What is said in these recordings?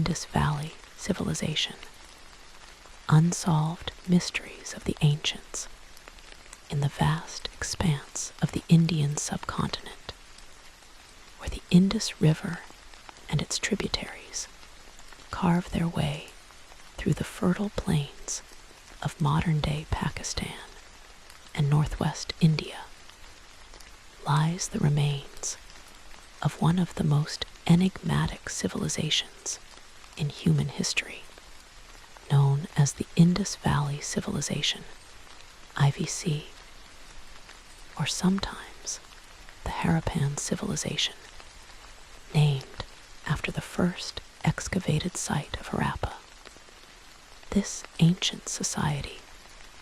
Indus Valley Civilization. Unsolved mysteries of the ancients in the vast expanse of the Indian subcontinent, where the Indus River and its tributaries carve their way through the fertile plains of modern-day Pakistan and northwest India, lies the remains of one of the most enigmatic civilizations in human history, known as the Indus Valley Civilization, IVC, or sometimes the Harappan Civilization, named after the first excavated site of Harappa. This ancient society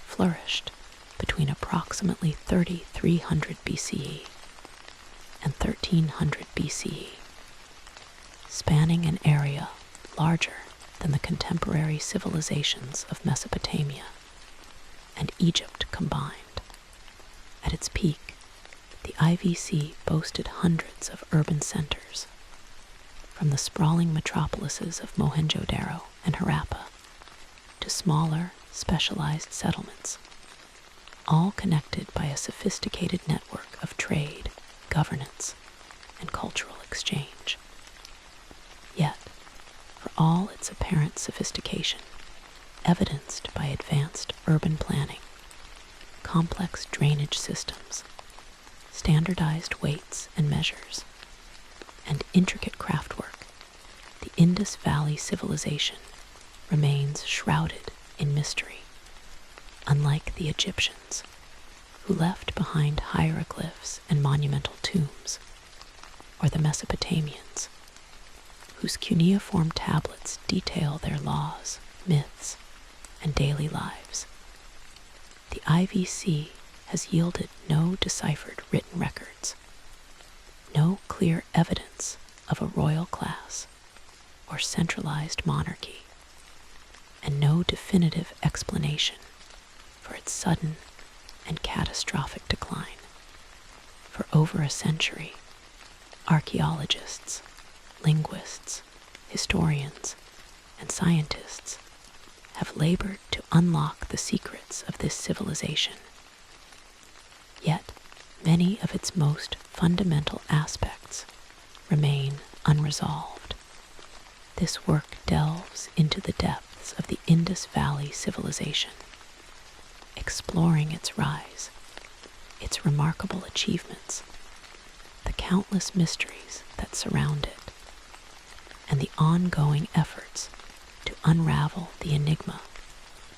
flourished between approximately 3300 BCE and 1300 BCE, spanning an area larger than the contemporary civilizations of Mesopotamia and Egypt combined. At its peak, the IVC boasted hundreds of urban centers, from the sprawling metropolises of Mohenjo-Daro and Harappa to smaller, specialized settlements, all connected by a sophisticated network of trade, governance, and cultural exchange. Yet, for all its apparent sophistication, evidenced by advanced urban planning, complex drainage systems, standardized weights and measures, and intricate craftwork, the Indus Valley Civilization remains shrouded in mystery, unlike the Egyptians, who left behind hieroglyphs and monumental tombs, or the Mesopotamians, whose cuneiform tablets detail their laws, myths, and daily lives. The IVC has yielded no deciphered written records, no clear evidence of a royal class or centralized monarchy, and no definitive explanation for its sudden and catastrophic decline. For over a century, archaeologists, linguists, historians, and scientists have labored to unlock the secrets of this civilization. Yet, many of its most fundamental aspects remain unresolved. This work delves into the depths of the Indus Valley Civilization, exploring its rise, its remarkable achievements, the countless mysteries that surround it, and the ongoing efforts to unravel the enigma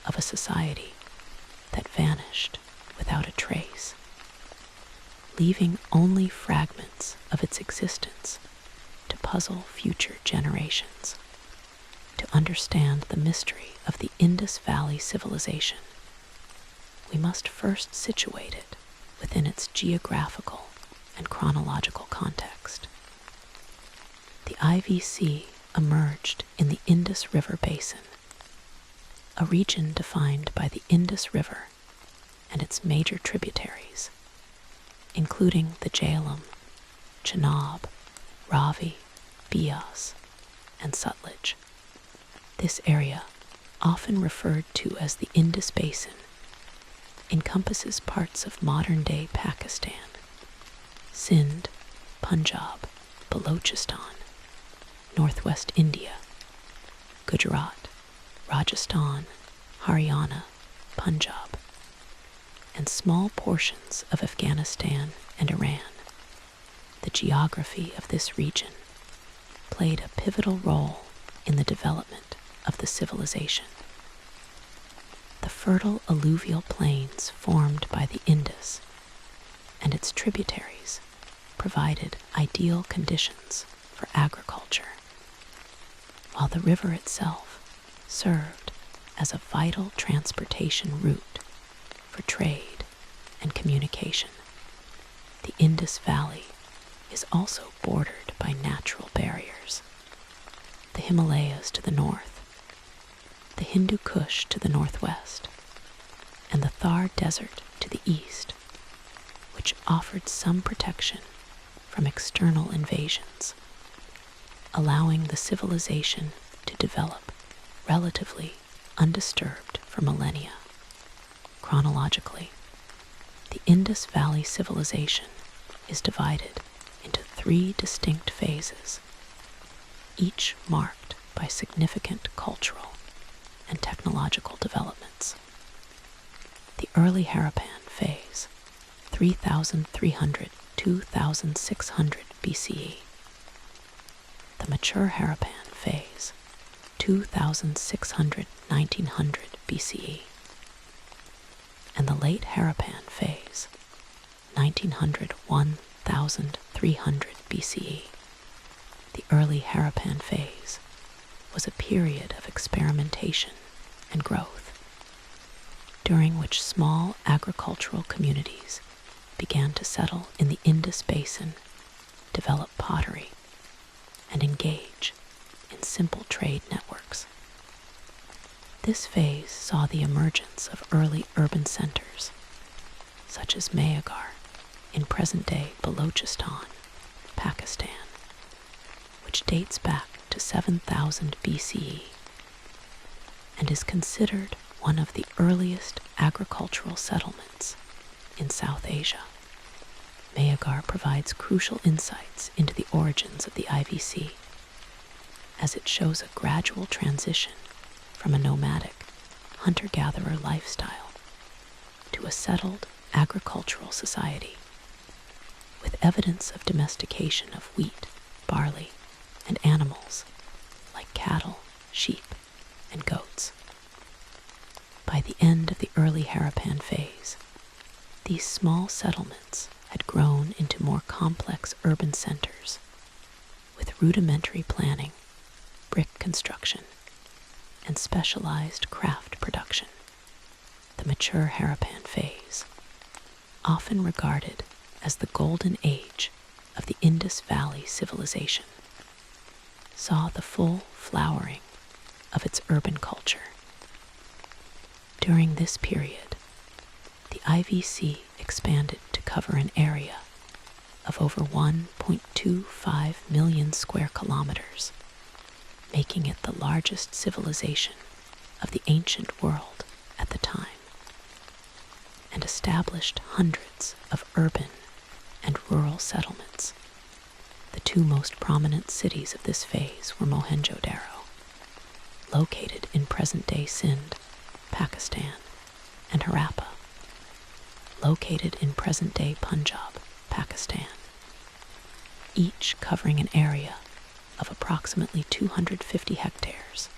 of a society that vanished without a trace, leaving only fragments of its existence to puzzle future generations. To understand the mystery of the Indus Valley Civilization, we must first situate it within its geographical and chronological context. The IVC emerged in the Indus River Basin, a region defined by the Indus River and its major tributaries, including the Jhelum, Chenab, Ravi, Beas, and Sutlej. This area, often referred to as the Indus Basin, encompasses parts of modern-day Pakistan, Sindh, Punjab, Balochistan, northwest India, Gujarat, Rajasthan, Haryana, Punjab, and small portions of Afghanistan and Iran. The geography of this region played a pivotal role in the development of the civilization. The fertile alluvial plains formed by the Indus and its tributaries provided ideal conditions for agriculture, while the river itself served as a vital transportation route for trade and communication. The Indus Valley is also bordered by natural barriers: the Himalayas to the north, the Hindu Kush to the northwest, and the Thar Desert to the east, which offered some protection from external invasions, allowing the civilization to develop relatively undisturbed for millennia. Chronologically, the Indus Valley civilization is divided into 3 distinct phases, each marked by significant cultural and technological developments. The early Harappan phase, 3,300–2,600 BCE. The mature Harappan phase, 2,600–1900 BCE. And the late Harappan phase, 1900–1300 BCE. The early Harappan phase was a period of experimentation and growth, during which small agricultural communities began to settle in the Indus basin, develop pottery, and engage in simple trade networks. This phase saw the emergence of early urban centers, such as Meagar in present-day Balochistan, Pakistan, which dates back to 7000 BCE and is considered one of the earliest agricultural settlements in South Asia. Meagar provides crucial insights into the origins of the IVC, as it shows a gradual transition from a nomadic, hunter-gatherer lifestyle to a settled agricultural society, with evidence of domestication of wheat, barley, and animals like cattle, sheep, and goats. By the end of the early Harappan phase, these small settlements had grown into more complex urban centers with rudimentary planning, brick construction, and specialized craft production. The mature Harappan phase, often regarded as the golden age of the Indus Valley civilization, saw the full flowering of its urban culture. During this period, the IVC expanded to cover an area of over 1.25 million square kilometers, making it the largest civilization of the ancient world at the time, and established hundreds of urban and rural settlements. The 2 most prominent cities of this phase were Mohenjo-Daro, located in present-day Sindh, Pakistan, and Harappa, located in present-day Punjab, Pakistan, each covering an area of approximately 250 hectares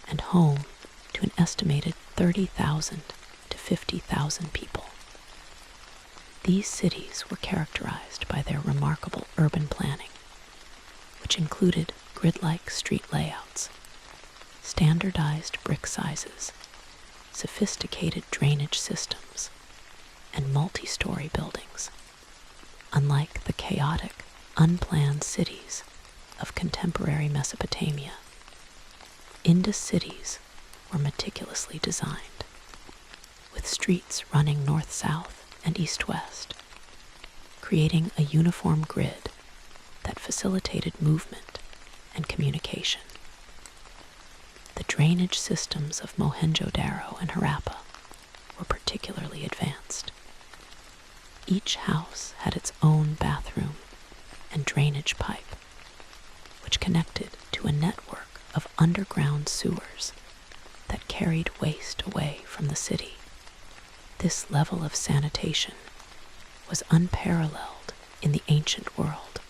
and home to an estimated 30,000 to 50,000 people. These cities were characterized by their remarkable urban planning, which included grid-like street layouts, standardized brick sizes, sophisticated drainage systems, and multi-story buildings, unlike the chaotic, unplanned cities of contemporary Mesopotamia. Indus cities were meticulously designed, with streets running north-south and east-west, creating a uniform grid that facilitated movement and communication. The drainage systems of Mohenjo-Daro and Harappa were particularly advanced. Each house had its own bathroom and drainage pipe, which connected to a network of underground sewers that carried waste away from the city. This level of sanitation was unparalleled in the ancient world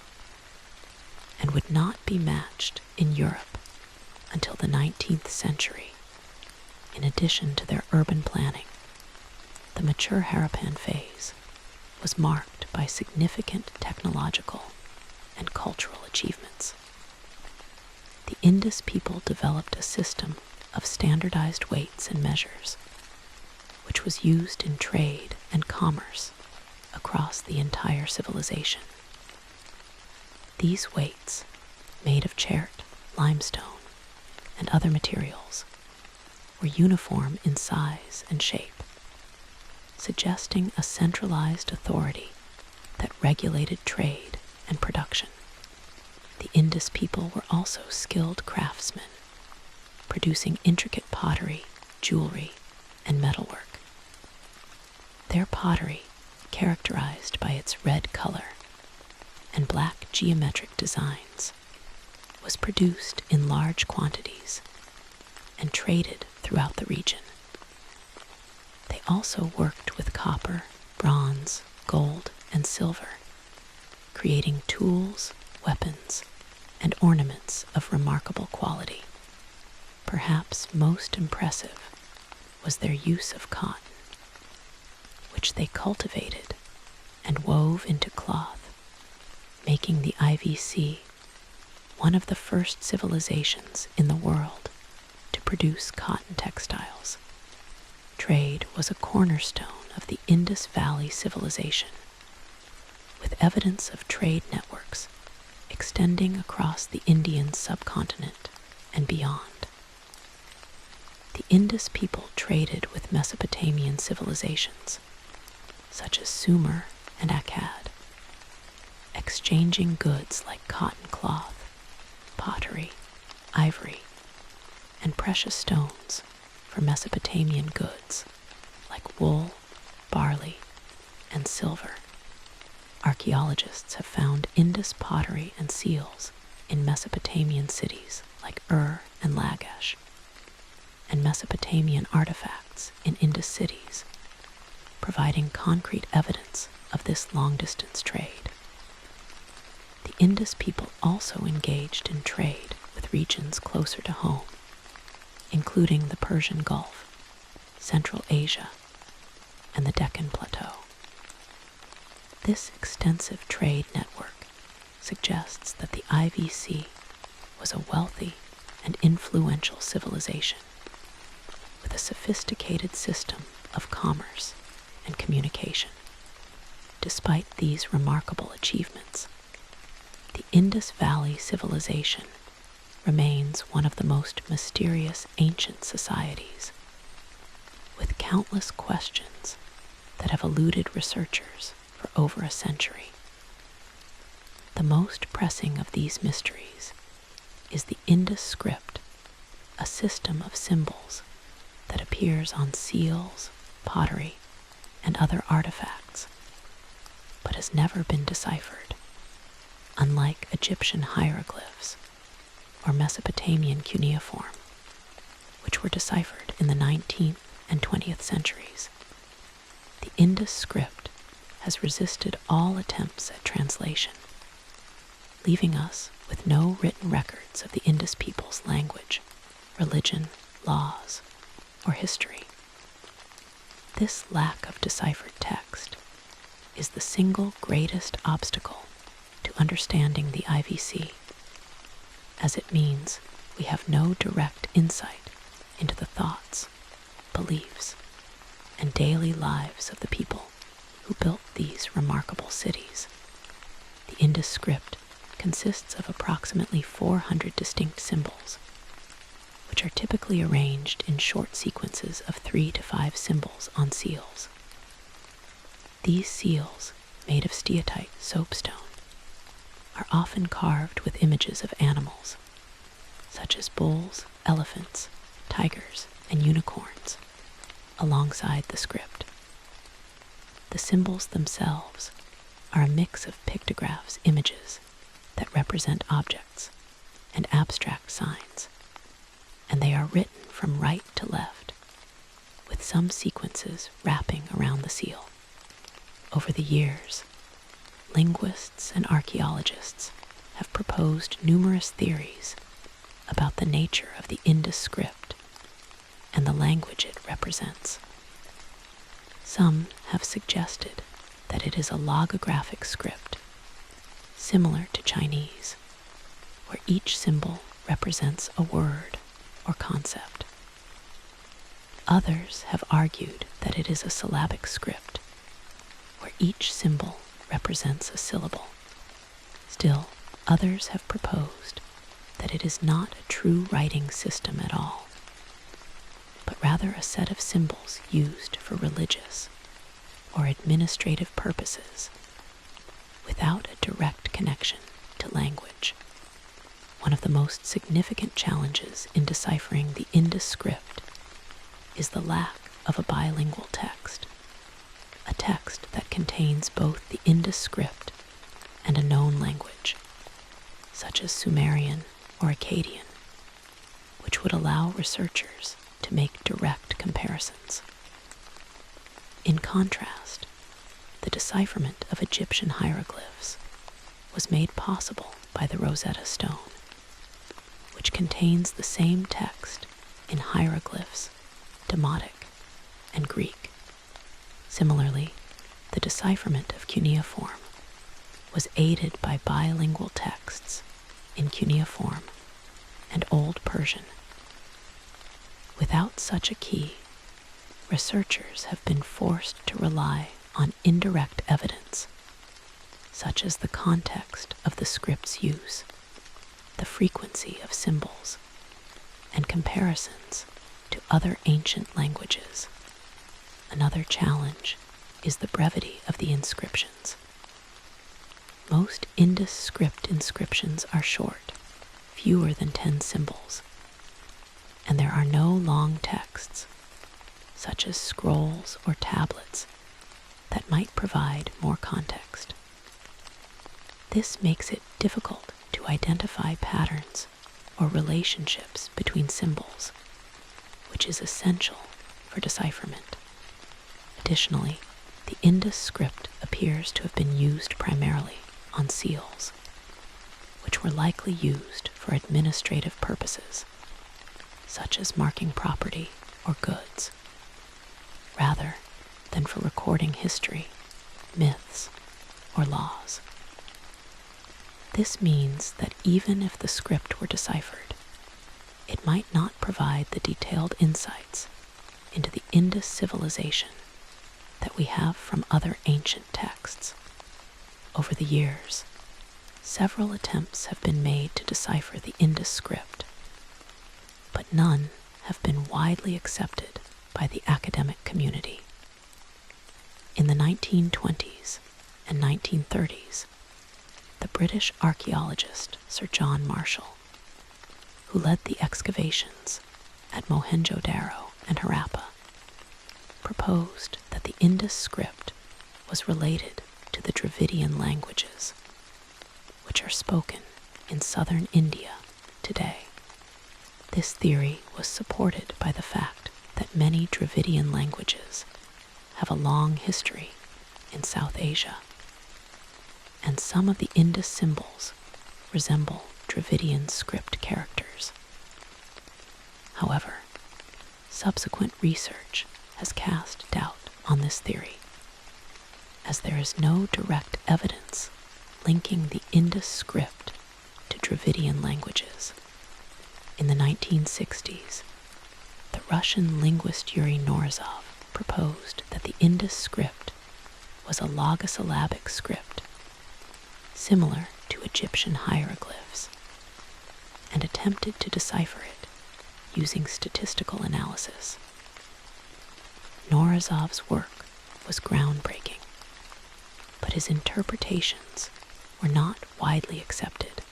and would not be matched in Europe until the 19th century. In addition to their urban planning, the mature Harappan phase was marked by significant technological and cultural achievements. The Indus people developed a system of standardized weights and measures, which was used in trade and commerce across the entire civilization. These weights, made of chert, limestone, and other materials, were uniform in size and shape, suggesting a centralized authority that regulated trade and production. The Indus people were also skilled craftsmen producing intricate pottery, jewelry, and metalwork. Their pottery, characterized by its red color and black geometric designs, was produced in large quantities and traded throughout the region. They also worked with copper, bronze, gold, and silver, creating tools, weapons, and ornaments of remarkable quality. Perhaps most impressive was their use of cotton, which they cultivated and wove into cloth, making the IVC one of the first civilizations in the world to produce cotton textiles. Trade was a cornerstone of the Indus Valley civilization, with evidence of trade networks extending across the Indian subcontinent and beyond. The Indus people traded with Mesopotamian civilizations, such as Sumer and Akkad, exchanging goods like cotton cloth, pottery, ivory, and precious stones for Mesopotamian goods like wool, barley, and silver. Archaeologists have found Indus pottery and seals in Mesopotamian cities like Ur and Lagash, and Mesopotamian artifacts in Indus cities, providing concrete evidence of this long-distance trade. The Indus people also engaged in trade with regions closer to home, including the Persian Gulf, Central Asia, and the Deccan Plateau. This extensive trade network suggests that the IVC was a wealthy and influential civilization with a sophisticated system of commerce and communication. Despite these remarkable achievements, the Indus Valley civilization remains one of the most mysterious ancient societies, with countless questions that have eluded researchers for over a century. The most pressing of these mysteries is the Indus script, a system of symbols that appears on seals, pottery, and other artifacts, but has never been deciphered, unlike Egyptian hieroglyphs or Mesopotamian cuneiform, which were deciphered in the 19th and 20th centuries. The Indus script has resisted all attempts at translation, leaving us with no written records of the Indus people's language, religion, laws, or history. This lack of deciphered text is the single greatest obstacle to understanding the IVC, as it means we have no direct insight into the thoughts, beliefs, and daily lives of the people who built these remarkable cities. The Indus script consists of approximately 400 distinct symbols, which are typically arranged in short sequences of 3 to 5 symbols on seals. These seals, made of steatite soapstone, are often carved with images of animals, such as bulls, elephants, tigers, and unicorns, alongside the script. The symbols themselves are a mix of pictographs, images that represent objects, and abstract signs, and they are written from right to left, with some sequences wrapping around the seal. Over the years, linguists and archaeologists have proposed numerous theories about the nature of the Indus script and the language it represents. Some have suggested that it is a logographic script, similar to Chinese, where each symbol represents a word or concept. Others have argued that it is a syllabic script, where each symbol represents a syllable. Still, others have proposed that it is not a true writing system at all, but rather a set of symbols used for religious or administrative purposes without a direct connection to language. One of the most significant challenges in deciphering the Indus script is the lack of a bilingual text, a text that contains both the Indus script and a known language, such as Sumerian or Akkadian, which would allow researchers to make direct comparisons. In contrast, the decipherment of Egyptian hieroglyphs was made possible by the Rosetta Stone, which contains the same text in hieroglyphs, Demotic, and Greek. Similarly, the decipherment of cuneiform was aided by bilingual texts in cuneiform and Old Persian. Without such a key, researchers have been forced to rely on indirect evidence, such as the context of the script's use, the frequency of symbols, and comparisons to other ancient languages. Another challenge is the brevity of the inscriptions. Most Indus script inscriptions are short, fewer than 10 symbols, and there are no long texts, such as scrolls or tablets, that might provide more context. This makes it difficult to identify patterns or relationships between symbols, which is essential for decipherment. Additionally, the Indus script appears to have been used primarily on seals, which were likely used for administrative purposes, such as marking property or goods, rather than for recording history, myths, or laws. This means that even if the script were deciphered, it might not provide the detailed insights into the Indus civilization that we have from other ancient texts. Over the years, several attempts have been made to decipher the Indus script, but none have been widely accepted by the academic community. In the 1920s and 1930s, the British archaeologist Sir John Marshall, who led the excavations at Mohenjo-Daro and Harappa, proposed that the Indus script was related to the Dravidian languages, which are spoken in southern India today. This theory was supported by the fact that many Dravidian languages have a long history in South Asia, and some of the Indus symbols resemble Dravidian script characters. However, subsequent research has cast doubt on this theory, as there is no direct evidence linking the Indus script to Dravidian languages. In the 1960s, the Russian linguist Yuri Norizov proposed that the Indus script was a logosyllabic script, similar to Egyptian hieroglyphs, and attempted to decipher it using statistical analysis. Norizov's work was groundbreaking, but his interpretations were not widely accepted,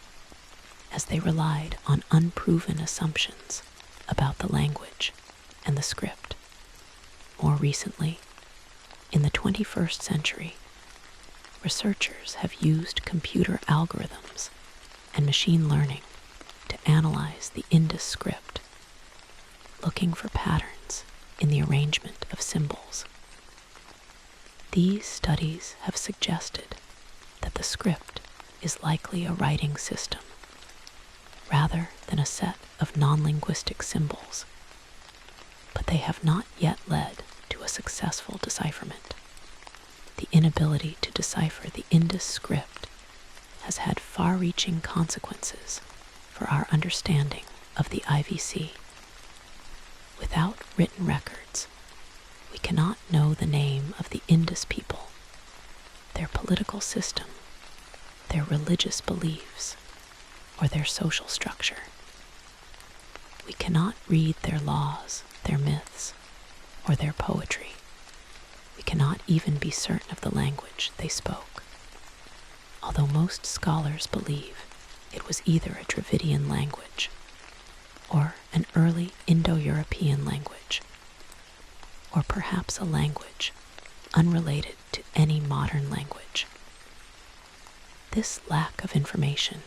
as they relied on unproven assumptions about the language and the script. More recently, in the 21st century, researchers have used computer algorithms and machine learning to analyze the Indus script, looking for patterns in the arrangement of symbols. These studies have suggested that the script is likely a writing system, rather than a set of non-linguistic symbols, but they have not yet led to a successful decipherment. The inability to decipher the Indus script has had far-reaching consequences for our understanding of the IVC. Without written records, we cannot know the name of the Indus people, their political system, their religious beliefs, or their social structure. We cannot read their laws, their myths, or their poetry. We cannot even be certain of the language they spoke, although most scholars believe it was either a Dravidian language or an early Indo-European language, or perhaps a language unrelated to any modern language. This lack of information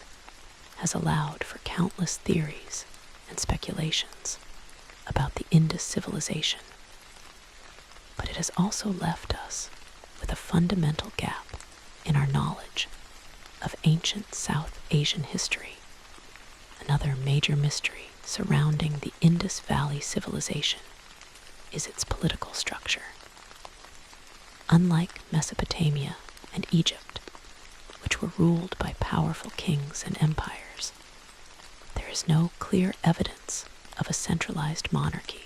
has allowed for countless theories and speculations about the Indus civilization, but it has also left us with a fundamental gap in our knowledge of ancient South Asian history. Another major mystery surrounding the Indus Valley civilization is its political structure. Unlike Mesopotamia and Egypt, which were ruled by powerful kings and empires, there is no clear evidence of a centralized monarchy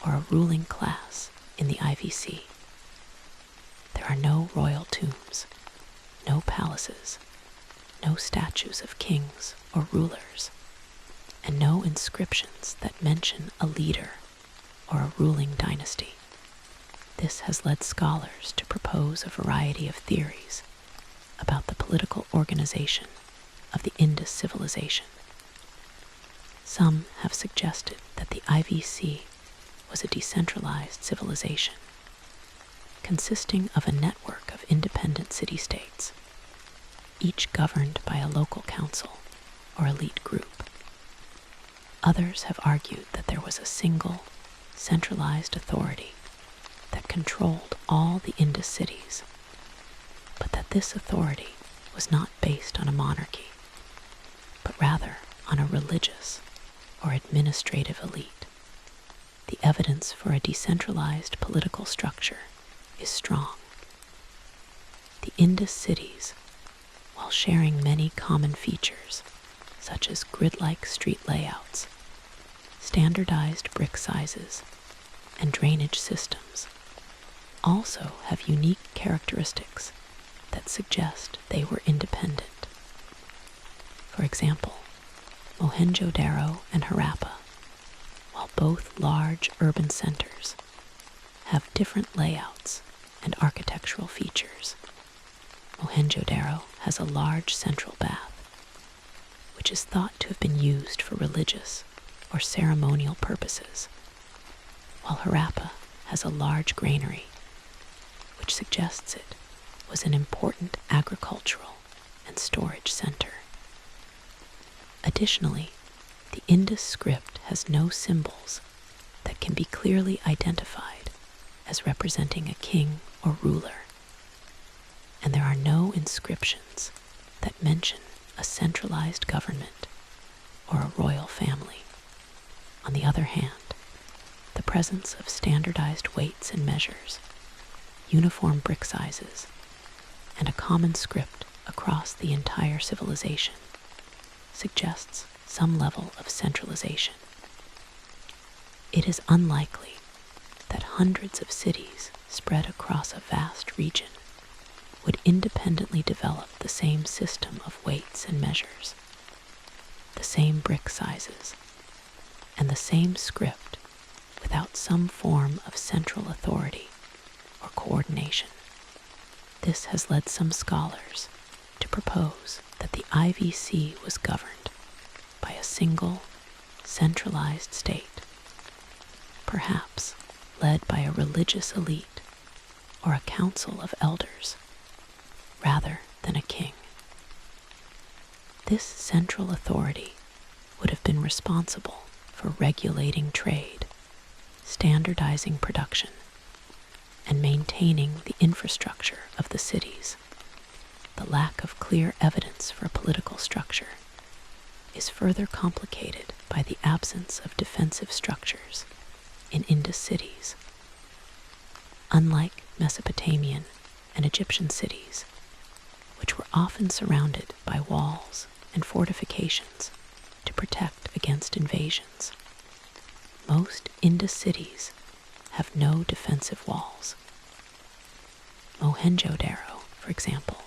or a ruling class in the IVC. There are no royal tombs, no palaces, no statues of kings or rulers, and no inscriptions that mention a leader or a ruling dynasty. This has led scholars to propose a variety of theories about the political organization of the Indus civilization. Some have suggested that the IVC was a decentralized civilization, consisting of a network of independent city-states, each governed by a local council or elite group. Others have argued that there was a single, centralized authority that controlled all the Indus cities, but that this authority was not based on a monarchy, but rather on a religious or administrative elite. The evidence for a decentralized political structure is strong. The Indus cities, while sharing many common features, such as grid-like street layouts, standardized brick sizes, and drainage systems, also have unique characteristics that suggest they were independent. For example, Mohenjo-Daro and Harappa, while both large urban centers, have different layouts and architectural features. Mohenjo-Daro has a large central bath, which is thought to have been used for religious or ceremonial purposes, while Harappa has a large granary, which suggests it was an important agricultural and storage center. Additionally, the Indus script has no symbols that can be clearly identified as representing a king or ruler, and there are no inscriptions that mention a centralized government or a royal family. On the other hand, the presence of standardized weights and measures, uniform brick sizes, and a common script across the entire civilization suggests some level of centralization. It is unlikely that hundreds of cities spread across a vast region would independently develop the same system of weights and measures, the same brick sizes, and the same script without some form of central authority or coordination. This has led some scholars to propose that the IVC was governed by a single, centralized state, perhaps led by a religious elite or a council of elders, rather than a king. This central authority would have been responsible for regulating trade, standardizing production, and maintaining the infrastructure of the cities. The lack of clear evidence for a political structure is further complicated by the absence of defensive structures in Indus cities. Unlike Mesopotamian and Egyptian cities, which were often surrounded by walls and fortifications to protect against invasions, most Indus cities have no defensive walls. Mohenjo-Daro, for example,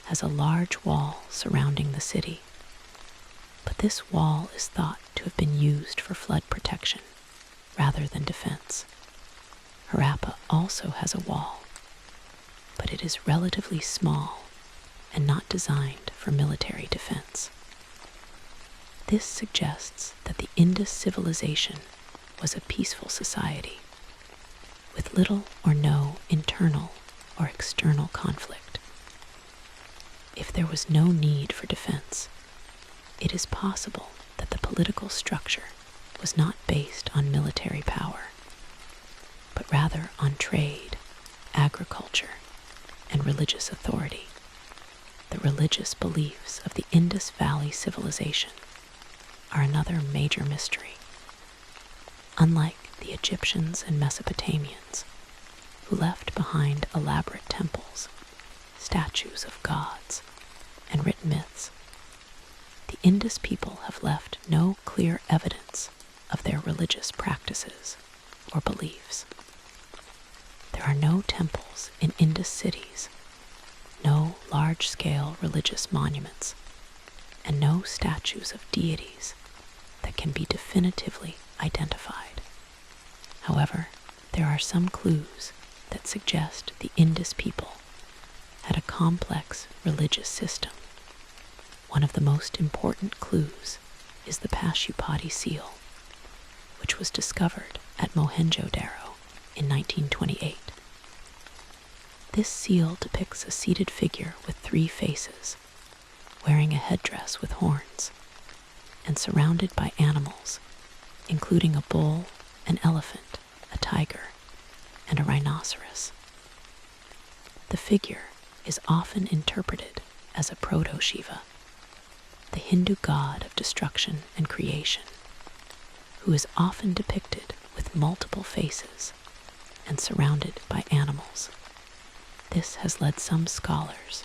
has a large wall surrounding the city, but this wall is thought to have been used for flood protection rather than defense. Harappa also has a wall, but it is relatively small and not designed for military defense. This suggests that the Indus civilization was a peaceful society, with little or no internal or external conflict. If there was no need for defense, it is possible that the political structure was not based on military power, but rather on trade, agriculture, and religious authority. The religious beliefs of the Indus Valley civilization are another major mystery. Unlike the Egyptians and Mesopotamians, who left behind elaborate temples, statues of gods, and written myths, the Indus people have left no clear evidence of their religious practices or beliefs. There are no temples in Indus cities, no large-scale religious monuments, and no statues of deities that can be definitively identified. However, there are some clues that suggest the Indus people had a complex religious system. One of the most important clues is the Pashupati seal, which was discovered at Mohenjo-Daro in 1928. This seal depicts a seated figure with 3 faces, wearing a headdress with horns, and surrounded by animals, including a bull, an elephant, a tiger, and a rhinoceros. The figure is often interpreted as a proto-Shiva, the Hindu god of destruction and creation, who is often depicted with multiple faces and surrounded by animals. This has led some scholars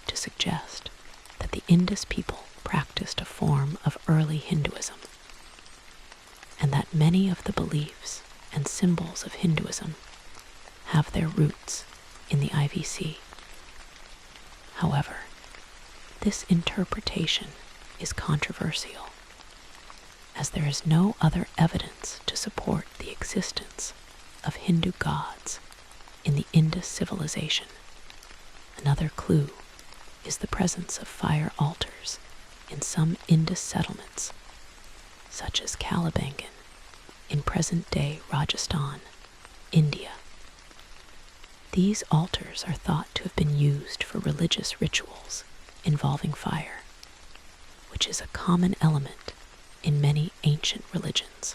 to suggest that the Indus people practiced a form of early Hinduism, and that many of the beliefs and symbols of Hinduism have their roots in the IVC. However, this interpretation is controversial, as there is no other evidence to support the existence of Hindu gods in the Indus civilization. Another clue is the presence of fire altars in some Indus settlements, such as Kalibangan in present-day Rajasthan, India. These altars are thought to have been used for religious rituals involving fire, which is a common element in many ancient religions.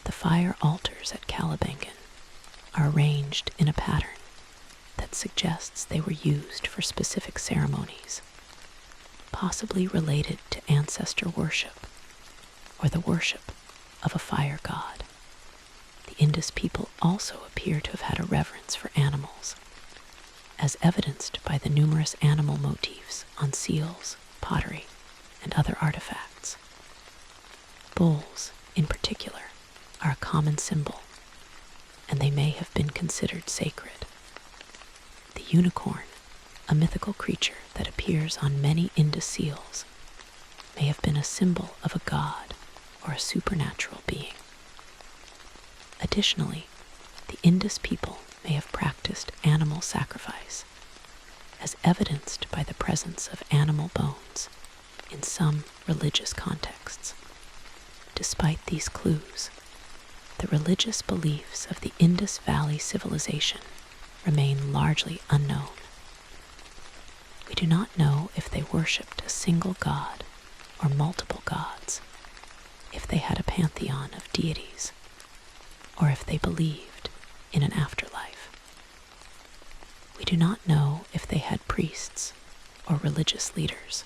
The fire altars at Kalibangan are arranged in a pattern that suggests they were used for specific ceremonies, possibly related to ancestor worship or the worship of a fire god. The Indus people also appear to have had a reverence for animals, as evidenced by the numerous animal motifs on seals, pottery, and other artifacts. Bulls, in particular, are a common symbol, and they may have been considered sacred. The unicorn, a mythical creature that appears on many Indus seals, may have been a symbol of a god or a supernatural being. Additionally, the Indus people may have practiced animal sacrifice, as evidenced by the presence of animal bones in some religious contexts. Despite these clues, the religious beliefs of the Indus Valley civilization remain largely unknown. We do not know if they worshipped a single god or multiple gods, if they had a pantheon of deities, or if they believed in an afterlife. We do not know if they had priests or religious leaders,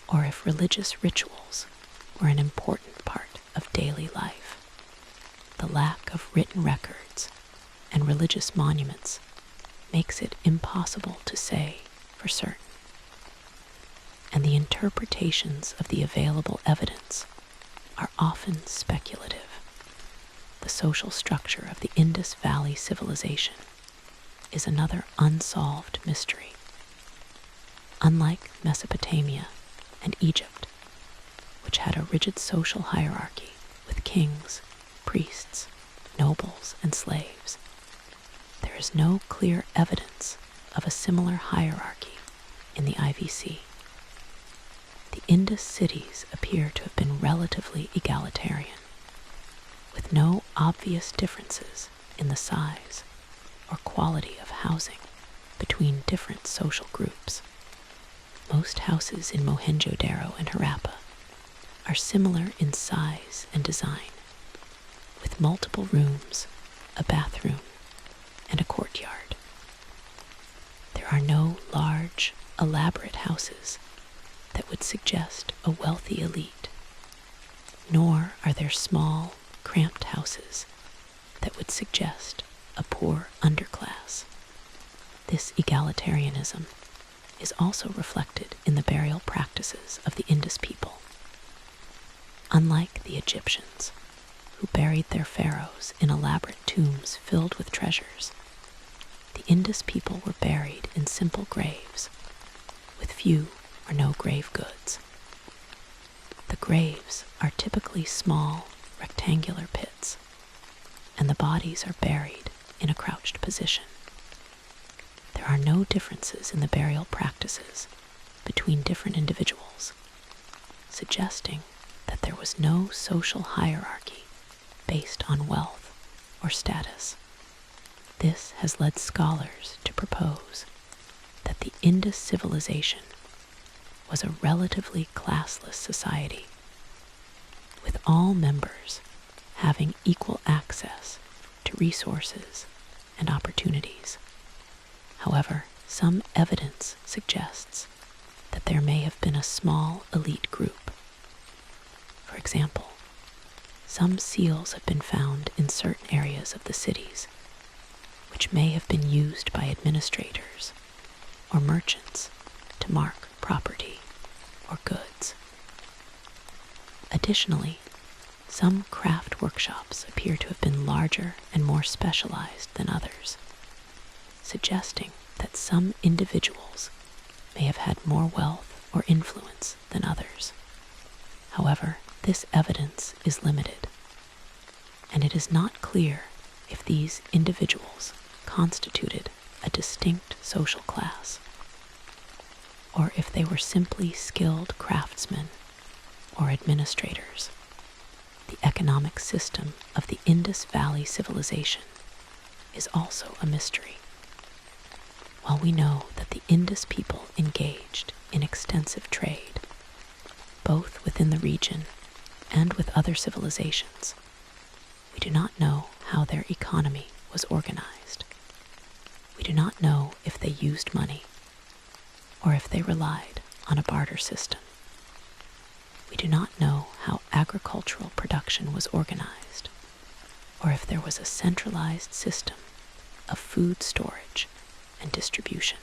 or if religious rituals were an important part of daily life. The lack of written records and religious monuments makes it impossible to say for certain, and the interpretations of the available evidence are often speculative. The social structure of the Indus Valley civilization is another unsolved mystery. Unlike Mesopotamia and Egypt, which had a rigid social hierarchy with kings, priests, nobles, and slaves, there is no clear evidence of a similar hierarchy in the IVC. The Indus cities appear to have been relatively egalitarian, with no obvious differences in the size or quality of housing between different social groups. Most houses in Mohenjo-Daro and Harappa are similar in size and design, with multiple rooms, a bathroom, and a courtyard. There are no large, elaborate houses that would suggest a wealthy elite, nor are there small, cramped houses that would suggest a poor underclass. This egalitarianism is also reflected in the burial practices of the Indus people. Unlike the Egyptians, who buried their pharaohs in elaborate tombs filled with treasures, the Indus people were buried in simple graves, with few or no grave goods. The graves are typically small, rectangular pits, and the bodies are buried in a crouched position. There are no differences in the burial practices between different individuals, suggesting that there was no social hierarchy based on wealth or status. This has led scholars to propose that the Indus civilization was a relatively classless society, with all members having equal access to resources and opportunities. However, some evidence suggests that there may have been a small elite group. For example, some seals have been found in certain areas of the cities, which may have been used by administrators or merchants to mark property or goods. Additionally, some craft workshops appear to have been larger and more specialized than others, suggesting that some individuals may have had more wealth or influence than others. However, this evidence is limited, and it is not clear if these individuals constituted a distinct social class, or if they were simply skilled craftsmen or administrators. The economic system of the Indus Valley civilization is also a mystery. While we know that the Indus people engaged in extensive trade, both within the region and with other civilizations, we do not know how their economy was organized. We do not know if they used money or if they relied on a barter system. We do not know how agricultural production was organized, or if there was a centralized system of food storage and distribution.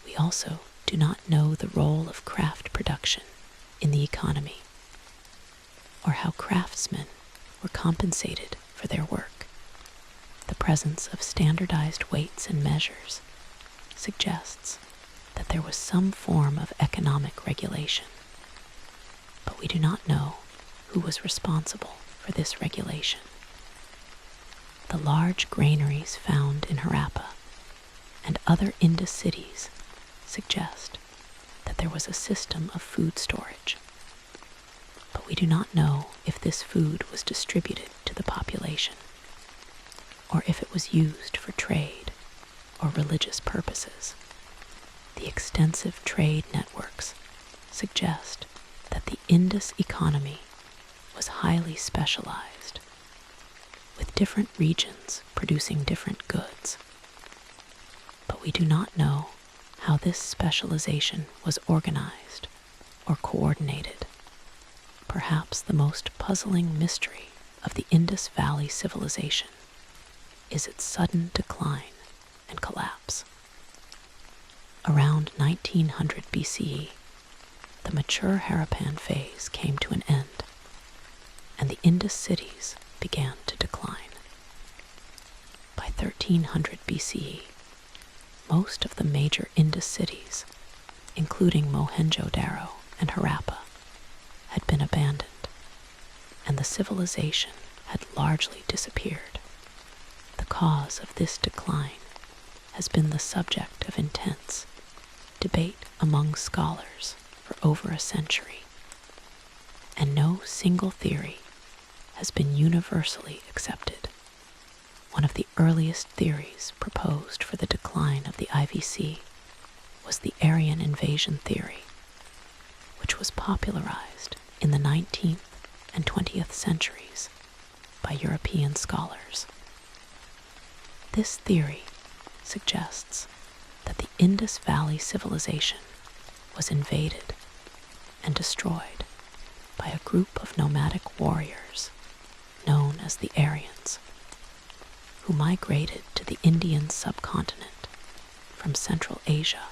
We also do not know the role of craft production in the economy, or how craftsmen were compensated for their work. The presence of standardized weights and measures suggests that there was some form of economic regulation, but we do not know who was responsible for this regulation. The large granaries found in Harappa and other Indus cities suggest that there was a system of food storage, but we do not know if this food was distributed to the population, or if it was used for trade or religious purposes. The extensive trade networks suggest that the Indus economy was highly specialized, with different regions producing different goods. But we do not know how this specialization was organized or coordinated. Perhaps the most puzzling mystery of the Indus Valley civilization is its sudden decline and collapse. Around 1900 BCE, the mature Harappan phase came to an end, and the Indus cities began to decline. By 1300 BCE, most of the major Indus cities, including Mohenjo-Daro and Harappa, had been abandoned, and the civilization had largely disappeared. The cause of this decline has been the subject of intense debate among scholars for over a century, and no single theory has been universally accepted. One of the earliest theories proposed for the decline of the IVC was the Aryan invasion theory, which was popularized in the 19th and 20th centuries by European scholars. This theory suggests that the Indus Valley civilization was invaded and destroyed by a group of nomadic warriors known as the Aryans, who migrated to the Indian subcontinent from Central Asia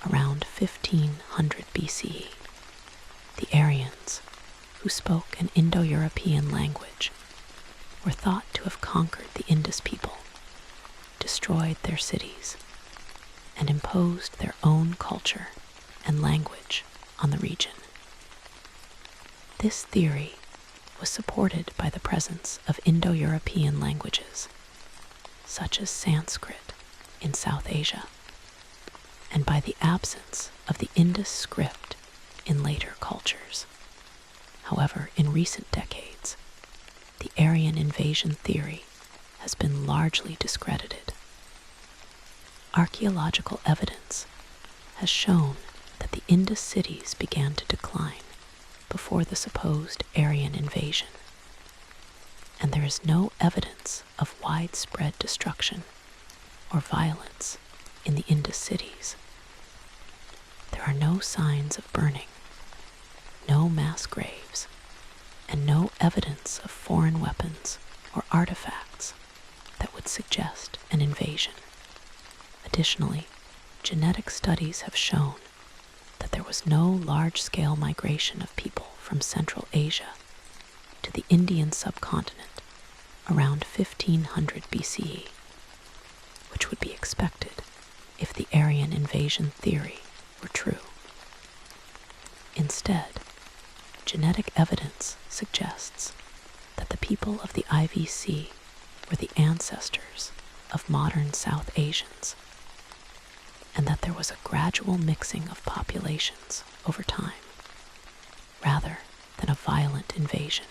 around 1500 BCE. The Aryans, who spoke an Indo-European language, were thought to have conquered the Indus people, destroyed their cities, and imposed their own culture and language on the region. This theory was supported by the presence of Indo-European languages, such as Sanskrit in South Asia, and by the absence of the Indus script in later cultures. However, in recent decades, the Aryan invasion theory has been largely discredited. Archaeological evidence has shown that the Indus cities began to decline before the supposed Aryan invasion, and there is no evidence of widespread destruction or violence in the Indus cities. There are no signs of burning, no mass graves, and no evidence of foreign weapons or artifacts that would suggest an invasion. Additionally, genetic studies have shown that there was no large-scale migration of people from Central Asia to the Indian subcontinent around 1500 BCE, which would be expected if the Aryan invasion theory were true. Instead, genetic evidence suggests that the people of the IVC were the ancestors of modern South Asians, and that there was a gradual mixing of populations over time, rather than a violent invasion.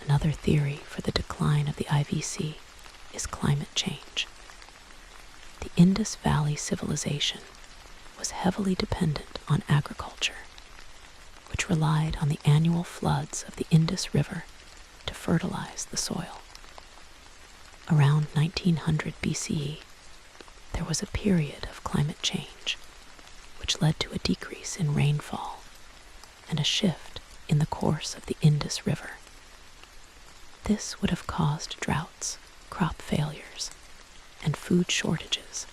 Another theory for the decline of the IVC is climate change. The Indus Valley civilization was heavily dependent on agriculture, which relied on the annual floods of the Indus River to fertilize the soil. Around 1900 BCE, there was a period of climate change, which led to a decrease in rainfall and a shift in the course of the Indus River. This would have caused droughts, crop failures, and food shortages,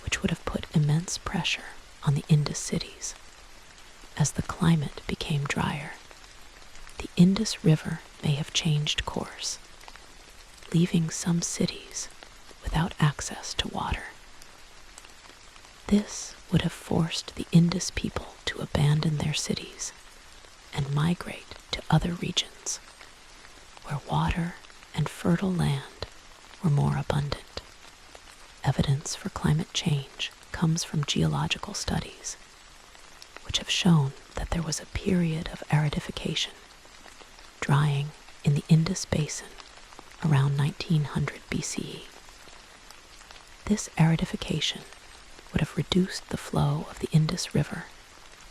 which would have put immense pressure on the Indus cities. As the climate became drier, the Indus River may have changed course, leaving some cities without access to water. This would have forced the Indus people to abandon their cities and migrate to other regions where water and fertile land were more abundant. Evidence for climate change comes from geological studies, which have shown that there was a period of aridification, drying in the Indus basin around 1900 BCE. This aridification would have reduced the flow of the Indus River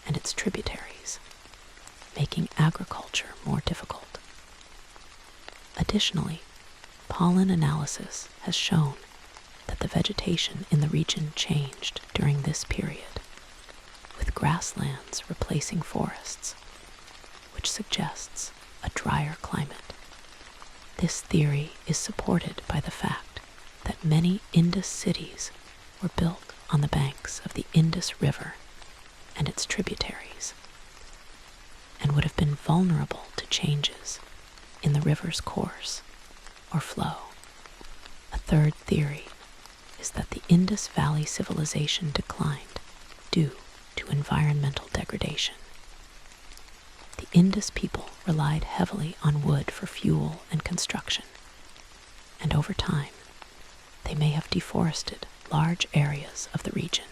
and its tributaries, making agriculture more difficult. Additionally, pollen analysis has shown that the vegetation in the region changed during this period, with grasslands replacing forests, which suggests a drier climate. This theory is supported by the fact that many Indus cities were built on the banks of the Indus River and its tributaries, and would have been vulnerable to changes in the river's course or flow. A third theory is that the Indus Valley civilization declined due to environmental degradation. The Indus people relied heavily on wood for fuel and construction, and over time, they may have deforested large areas of the region,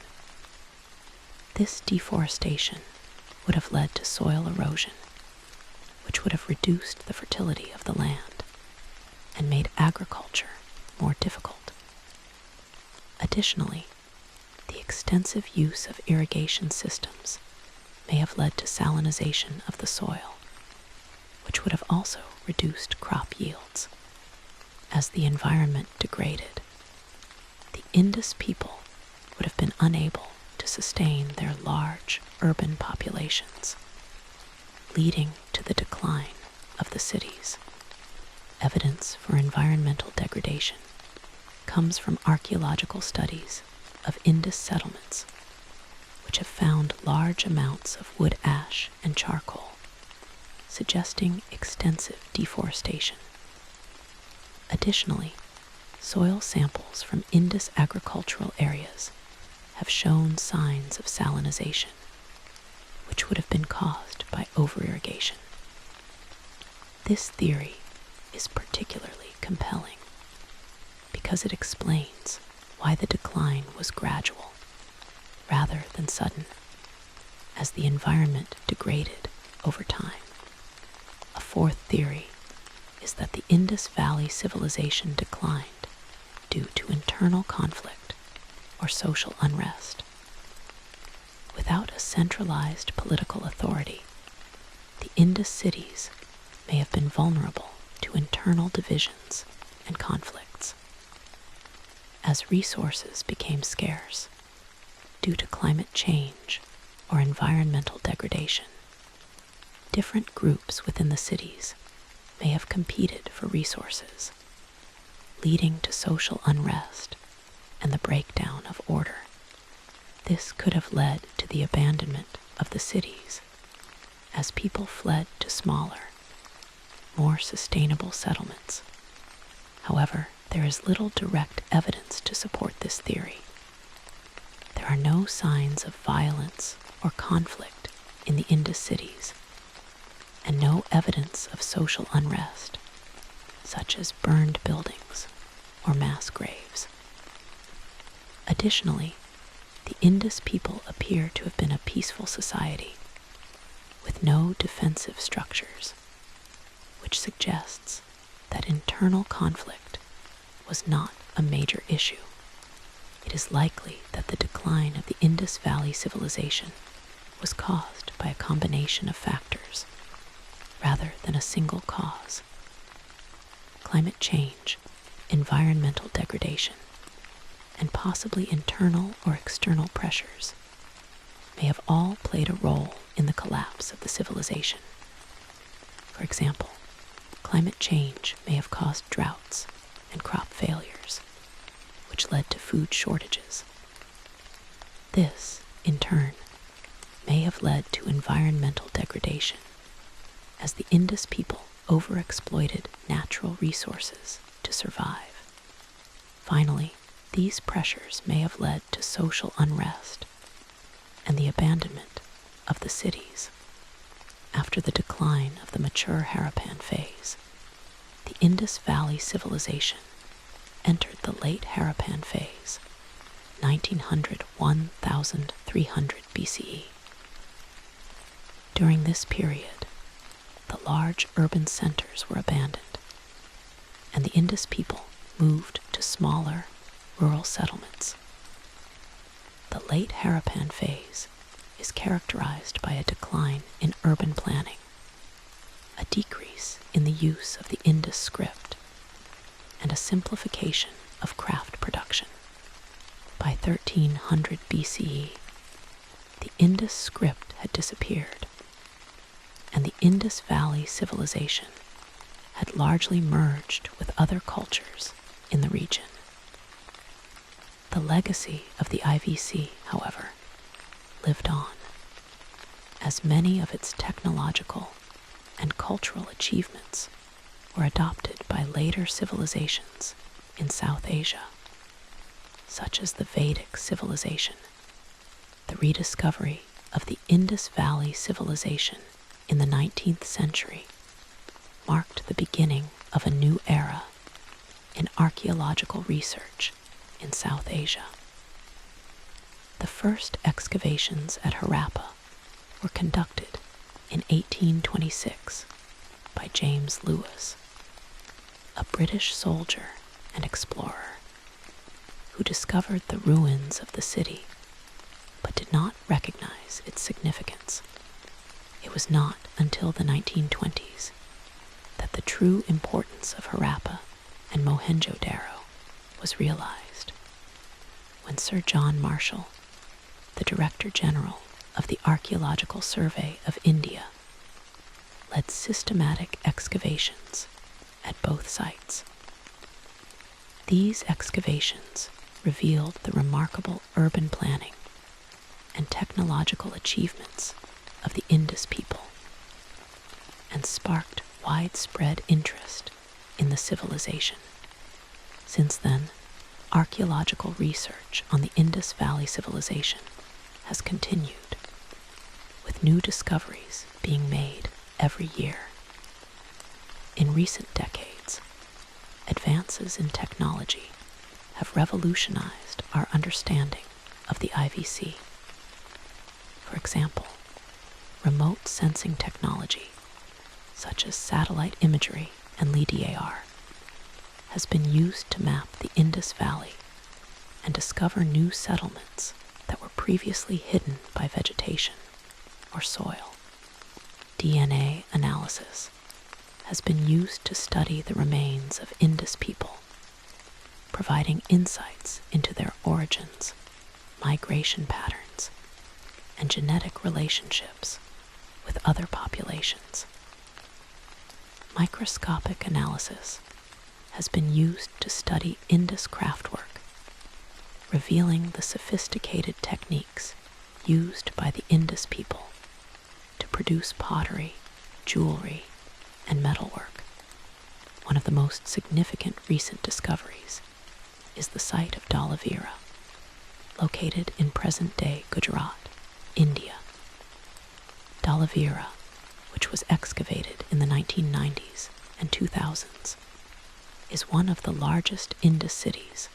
This deforestation would have led to soil erosion, which would have reduced the fertility of the land and made agriculture more difficult. Additionally, the extensive use of irrigation systems may have led to salinization of the soil, which would have also reduced crop yields. As the environment degraded, the Indus people would have been unable to sustain their large urban populations, leading to the decline of the cities. Evidence for environmental degradation comes from archaeological studies of Indus settlements, which have found large amounts of wood ash and charcoal, suggesting extensive deforestation. Additionally, soil samples from Indus agricultural areas have shown signs of salinization, which would have been caused by over-irrigation. This theory is particularly compelling because it explains why the decline was gradual rather than sudden, as the environment degraded over time. A fourth theory is that the Indus Valley civilization declined due to internal conflict or social unrest. Without a centralized political authority, the Indus cities may have been vulnerable to internal divisions and conflicts. As resources became scarce due to climate change or environmental degradation, different groups within the cities may have competed for resources, leading to social unrest and the breakdown of order. This could have led to the abandonment of the cities as people fled to smaller, more sustainable settlements. However, there is little direct evidence to support this theory. There are no signs of violence or conflict in the Indus cities, and no evidence of social unrest, such as burned buildings or mass graves. Additionally, the Indus people appear to have been a peaceful society with no defensive structures, which suggests that internal conflict was not a major issue. It is likely that the decline of the Indus Valley civilization was caused by a combination of factors rather than a single cause. Climate change, environmental degradation, and possibly internal or external pressures may have all played a role in the collapse of the civilization. For example, climate change may have caused droughts and crop failures, which led to food shortages. This, in turn, may have led to environmental degradation, as the Indus people overexploited natural resources to survive. Finally, these pressures may have led to social unrest and the abandonment of the cities. After the decline of the mature Harappan phase, the Indus Valley civilization entered the late Harappan phase, 1900–1300 BCE. During this period, the large urban centers were abandoned, and the Indus people moved to smaller, rural settlements. The late Harappan phase is characterized by a decline in urban planning, a decrease in the use of the Indus script, and a simplification of craft production. By 1300 BCE, the Indus script had disappeared, and the Indus Valley civilization had largely merged with other cultures in the region. The legacy of the IVC, however, lived on, as many of its technological and cultural achievements were adopted by later civilizations in South Asia, such as the Vedic civilization. The rediscovery of the Indus Valley civilization in the 19th century marked the beginning of a new era in archaeological research in South Asia. The first excavations at Harappa were conducted in 1826 by James Lewis, a British soldier and explorer who discovered the ruins of the city but did not recognize its significance. It was not until the 1920s that the true importance of Harappa and Mohenjo-Daro was realized, when Sir John Marshall, the Director General of the Archaeological Survey of India, led systematic excavations at both sites. These excavations revealed the remarkable urban planning and technological achievements of the Indus people and sparked widespread interest in the civilization. Since then, archaeological research on the Indus Valley civilization has continued, with new discoveries being made every year. In recent decades, advances in technology have revolutionized our understanding of the IVC. For example, remote sensing technology, such as satellite imagery and LiDAR, has been used to map the Indus Valley and discover new settlements that were previously hidden by vegetation or soil. DNA analysis has been used to study the remains of Indus people, providing insights into their origins, migration patterns, and genetic relationships with other populations. Microscopic analysis has been used to study Indus craftwork, revealing the sophisticated techniques used by the Indus people to produce pottery, jewelry, and metalwork. One of the most significant recent discoveries is the site of Dhalavira, located in present-day Gujarat, India. Dhalavira, which was excavated in the 1990s and 2000s, is one of the largest Indus cities,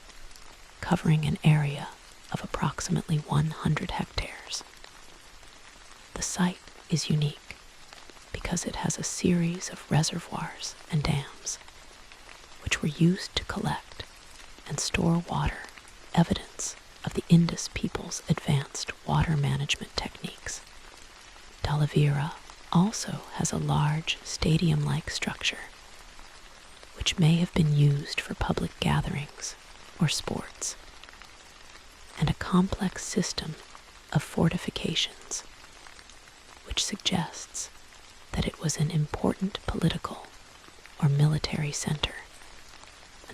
covering an area of approximately 100 hectares. The site is unique because it has a series of reservoirs and dams, which were used to collect and store water, evidence of the Indus people's advanced water management techniques. Dhalavira also has a large stadium-like structure, which may have been used for public gatherings or sports, and a complex system of fortifications, which suggests that it was an important political or military center.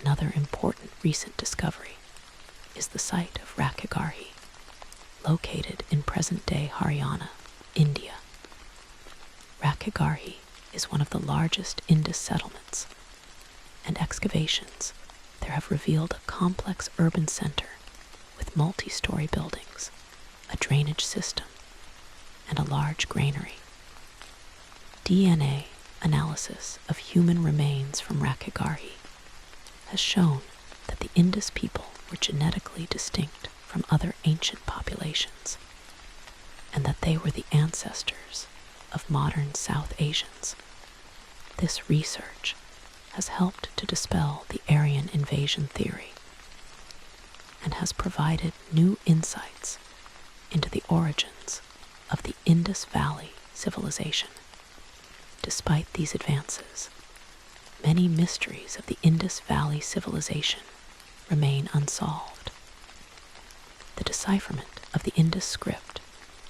Another important recent discovery is the site of Rakhigarhi, located in present-day Haryana, India. Rakhigarhi is one of the largest Indus settlements, and excavations there have revealed a complex urban center with multi-story buildings, a drainage system, and a large granary. DNA analysis of human remains from Rakhigarhi has shown that the Indus people were genetically distinct from other ancient populations, and that they were the ancestors of modern South Asians. This research has helped to dispel the Aryan invasion theory and has provided new insights into the origins of the Indus Valley civilization. Despite these advances, many mysteries of the Indus Valley civilization remain unsolved. The decipherment of the Indus script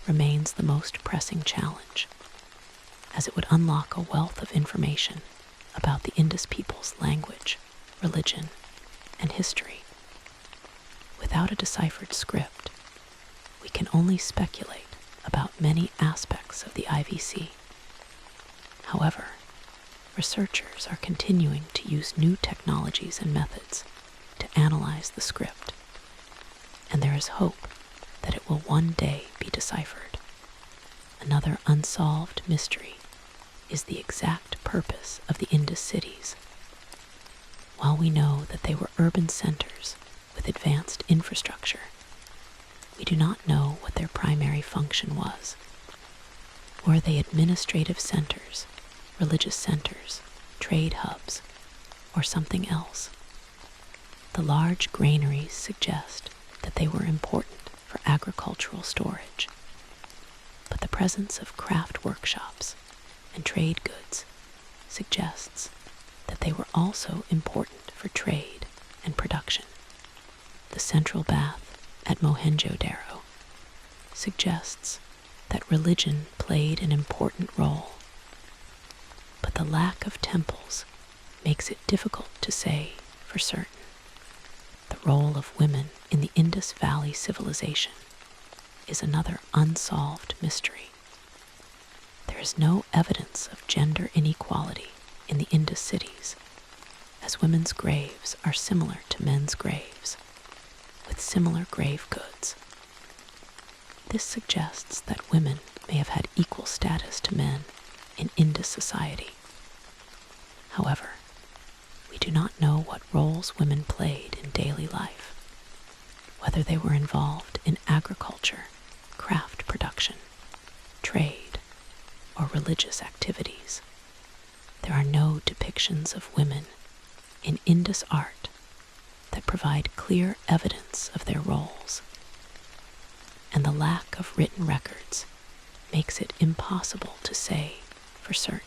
remains the most pressing challenge, as it would unlock a wealth of information about the Indus people's language, religion, and history. Without a deciphered script, we can only speculate about many aspects of the IVC. However, researchers are continuing to use new technologies and methods to analyze the script, and there is hope that it will one day be deciphered. Another unsolved mystery is the exact purpose of the Indus cities. While we know that they were urban centers with advanced infrastructure, We do not know what their primary function was. Were they administrative centers, religious centers, trade hubs, or something else? The large granaries suggest that they were important for agricultural storage, but the presence of craft workshops and trade goods suggests that they were also important for trade and production. The central bath at Mohenjo-Daro suggests that religion played an important role, but the lack of temples makes it difficult to say for certain. The role of women in the Indus Valley civilization is another unsolved mystery. There is no evidence of gender inequality in the Indus cities, as women's graves are similar to men's graves, with similar grave goods. This suggests that women may have had equal status to men in Indus society. However, we do not know what roles women played in daily life, whether they were involved in agriculture, craft production, trade, or religious activities. There are no depictions of women in Indus art that provide clear evidence of their roles, and the lack of written records makes it impossible to say for certain.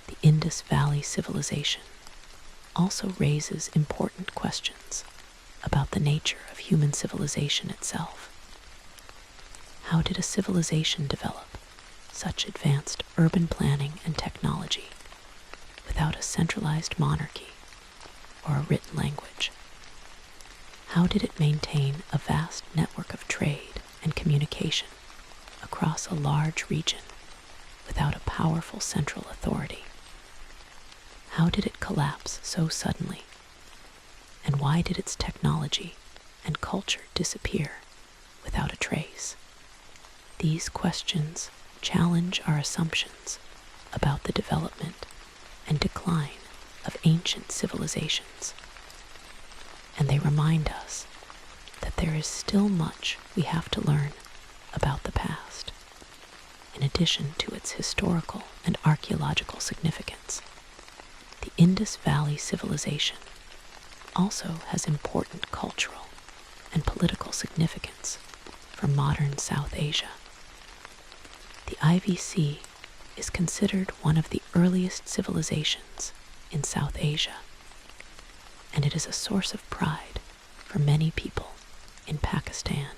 The Indus Valley civilization also raises important questions about the nature of human civilization itself. How did a civilization develop such advanced urban planning and technology without a centralized monarchy or a written language? How did it maintain a vast network of trade and communication across a large region without a powerful central authority? How did it collapse so suddenly? And why did its technology and culture disappear without a trace? These questions challenge our assumptions about the development and decline of ancient civilizations, and they remind us that there is still much we have to learn about the past, in addition to its historical and archaeological significance. The Indus Valley civilization also has important cultural and political significance for modern South Asia. The IVC is considered one of the earliest civilizations in South Asia, and it is a source of pride for many people in Pakistan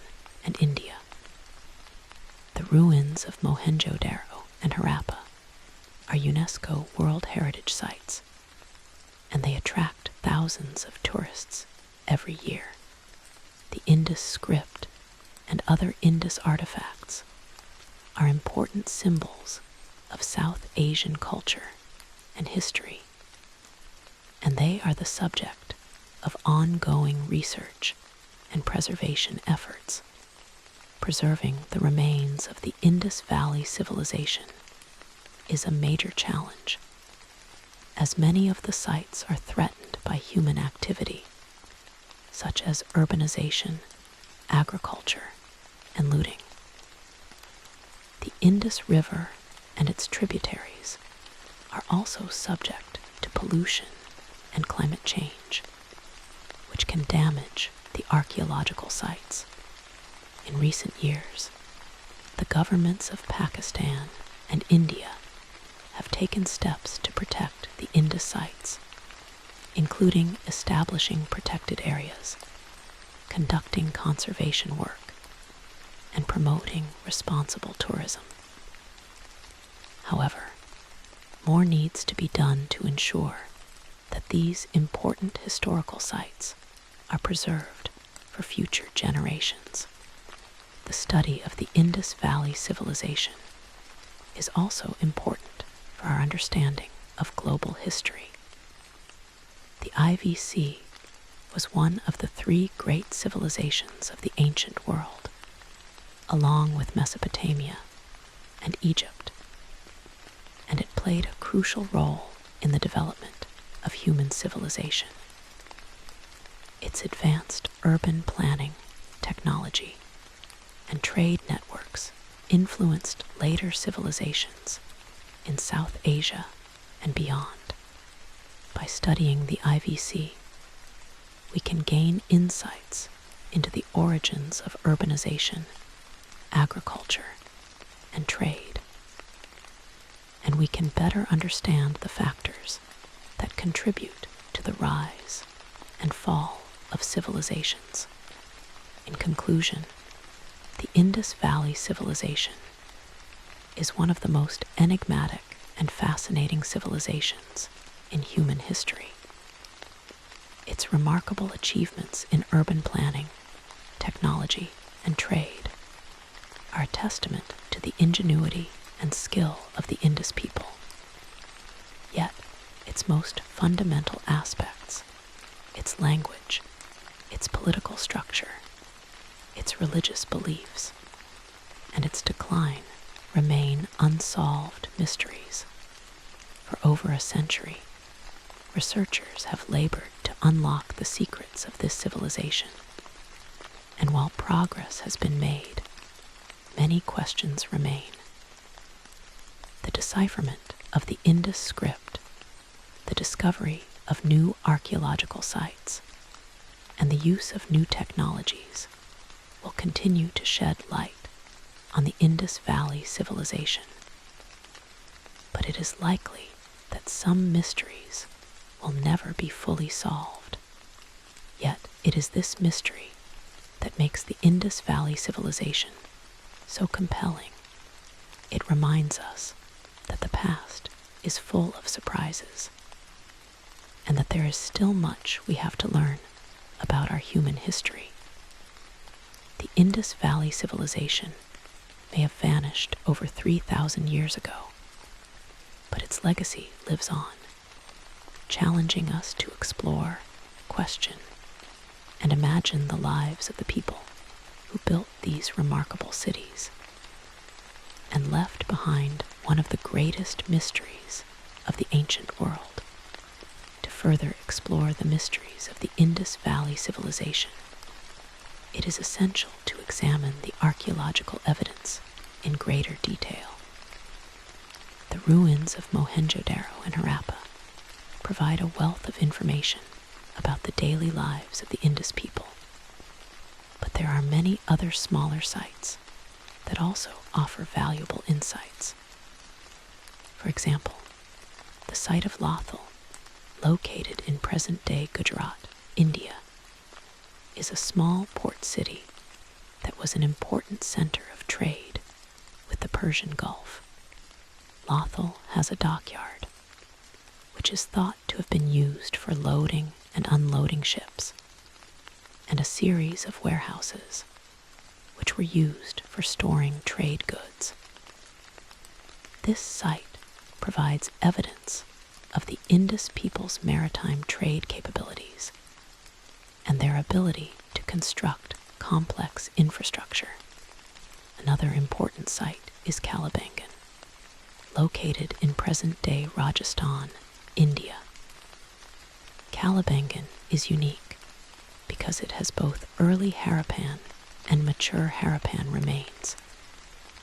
and India. The ruins of Mohenjo-Daro and Harappa are UNESCO World Heritage Sites, and they attract thousands of tourists every year. The Indus script and other Indus artifacts are important symbols of South Asian culture and history, and they are the subject of ongoing research and preservation efforts. Preserving the remains of the Indus Valley civilization is a major challenge, as many of the sites are threatened by human activity, such as urbanization, agriculture, and looting. The Indus River and its tributaries are also subject to pollution and climate change, which can damage the archaeological sites. In recent years, the governments of Pakistan and India have taken steps to protect the Indus sites, including establishing protected areas, conducting conservation work, and promoting responsible tourism. However, more needs to be done to ensure that these important historical sites are preserved for future generations. The study of the Indus Valley civilization is also important for our understanding of global history. The IVC was one of the three great civilizations of the ancient world, along with Mesopotamia and Egypt, and it played a crucial role in the development of human civilization. Its advanced urban planning, technology, and trade networks influenced later civilizations in South Asia and beyond. By studying the IVC, we can gain insights into the origins of urbanization, agriculture, and trade. And we can better understand the factors that contribute to the rise and fall of civilizations. In conclusion, the Indus Valley civilization is one of the most enigmatic and fascinating civilizations in human history. Its remarkable achievements in urban planning, technology, and trade are a testament to the ingenuity and skill of the Indus people. Yet, its most fundamental aspects, its language, its political structure, its religious beliefs, and its decline remain unsolved mysteries. For over a century, researchers have labored to unlock the secrets of this civilization. And while progress has been made, many questions remain. The decipherment of the Indus script, the discovery of new archaeological sites, and the use of new technologies will continue to shed light on the Indus Valley civilization. But it is likely that some mysteries will never be fully solved. Yet it is this mystery that makes the Indus Valley civilization so compelling. It reminds us that the past is full of surprises, and that there is still much we have to learn about our human history. The Indus Valley civilization may have vanished over 3,000 years ago, but its legacy lives on, challenging us to explore, question, and imagine the lives of the people who built these remarkable cities and left behind one of the greatest mysteries of the ancient world. To further explore the mysteries of the Indus Valley civilization, it is essential to examine the archaeological evidence in greater detail. The ruins of Mohenjo-daro and Harappa provide a wealth of information about the daily lives of the Indus people. But there are many other smaller sites that also offer valuable insights. For example, the site of Lothal, located in present-day Gujarat, India, is a small port city that was an important center of trade with the Persian Gulf. Lothal has a dockyard, which is thought to have been used for loading and unloading ships, and a series of warehouses, which were used for storing trade goods. This site provides evidence of the Indus people's maritime trade capabilities and their ability to construct complex infrastructure. Another important site is Kalibangan, located in present-day Rajasthan, India. Kalibangan is unique because it has both early Harappan and mature Harappan remains,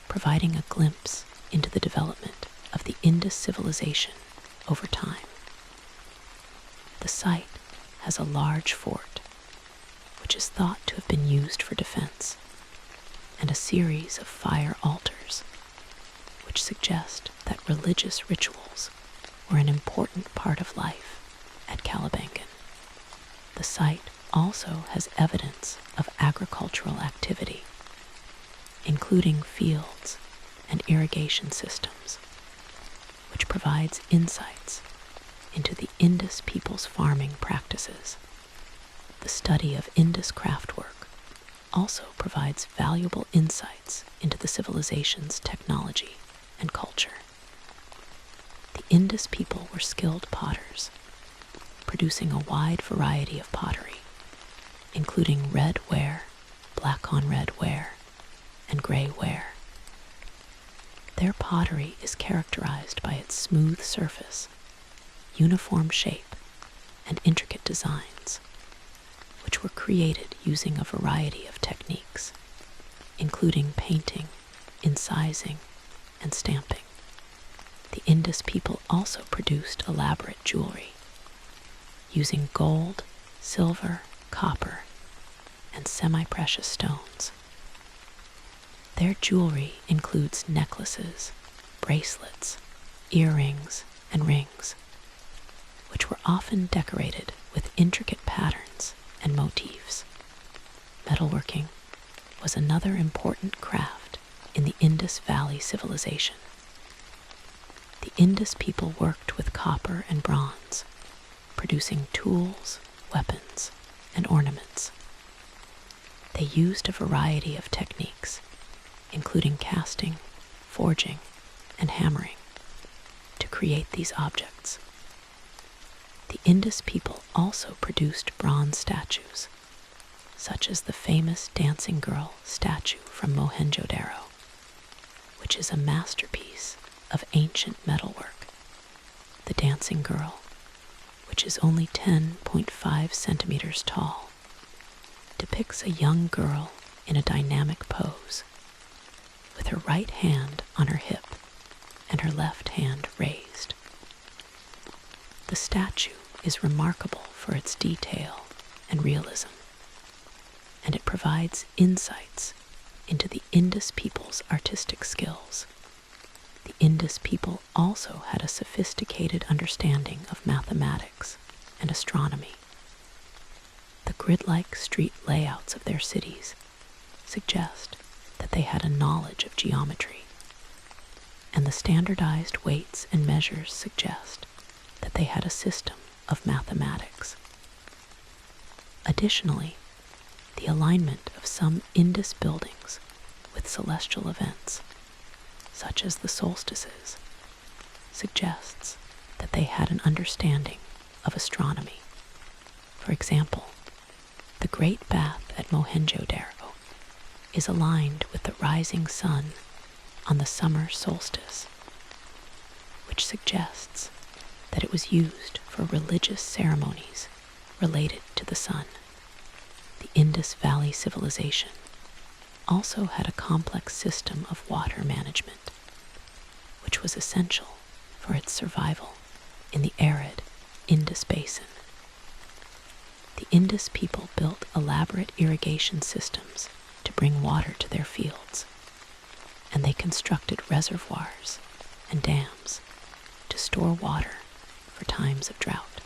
providing a glimpse into the development of the Indus civilization over time. The site has a large fort, which is thought to have been used for defense, and a series of fire altars, which suggest that religious rituals were an important part of life at Kalibangan. The site also has evidence of agricultural activity, including fields and irrigation systems, which provides insights into the Indus people's farming practices. The study of Indus craftwork also provides valuable insights into the civilization's technology and culture. The Indus people were skilled potters, producing a wide variety of pottery, including red ware, black on red ware, and gray ware. Their pottery is characterized by its smooth surface, uniform shape, and intricate designs, which were created using a variety of techniques, including painting, incising, and stamping. The Indus people also produced elaborate jewelry, using gold, silver, copper, and semi-precious stones. Their jewelry includes necklaces, bracelets, earrings, and rings, which were often decorated with intricate patterns and motifs. Metalworking was another important craft in the Indus Valley civilization. The Indus people worked with copper and bronze, producing tools, weapons, and ornaments. They used a variety of techniques, including casting, forging, and hammering, to create these objects. The Indus people also produced bronze statues, such as the famous dancing girl statue from Mohenjo-daro, which is a masterpiece of ancient metalwork. The dancing girl, which is only 10.5 centimeters tall, depicts a young girl in a dynamic pose, with her right hand on her hip and her left hand raised. The statue is remarkable for its detail and realism, and it provides insights into the Indus people's artistic skills. The Indus people also had a sophisticated understanding of mathematics and astronomy. The grid-like street layouts of their cities suggest that they had a knowledge of geometry, and the standardized weights and measures suggest that they had a system of mathematics. Additionally, the alignment of some Indus buildings with celestial events, such as the solstices, suggests that they had an understanding of astronomy. For example, the Great Bath at Mohenjo-daro is aligned with the rising sun on the summer solstice, which suggests that it was used for religious ceremonies related to the sun. The Indus Valley civilization also had a complex system of water management, which was essential for its survival in the arid Indus basin. The Indus people built elaborate irrigation systems to bring water to their fields, and they constructed reservoirs and dams to store water for times of drought.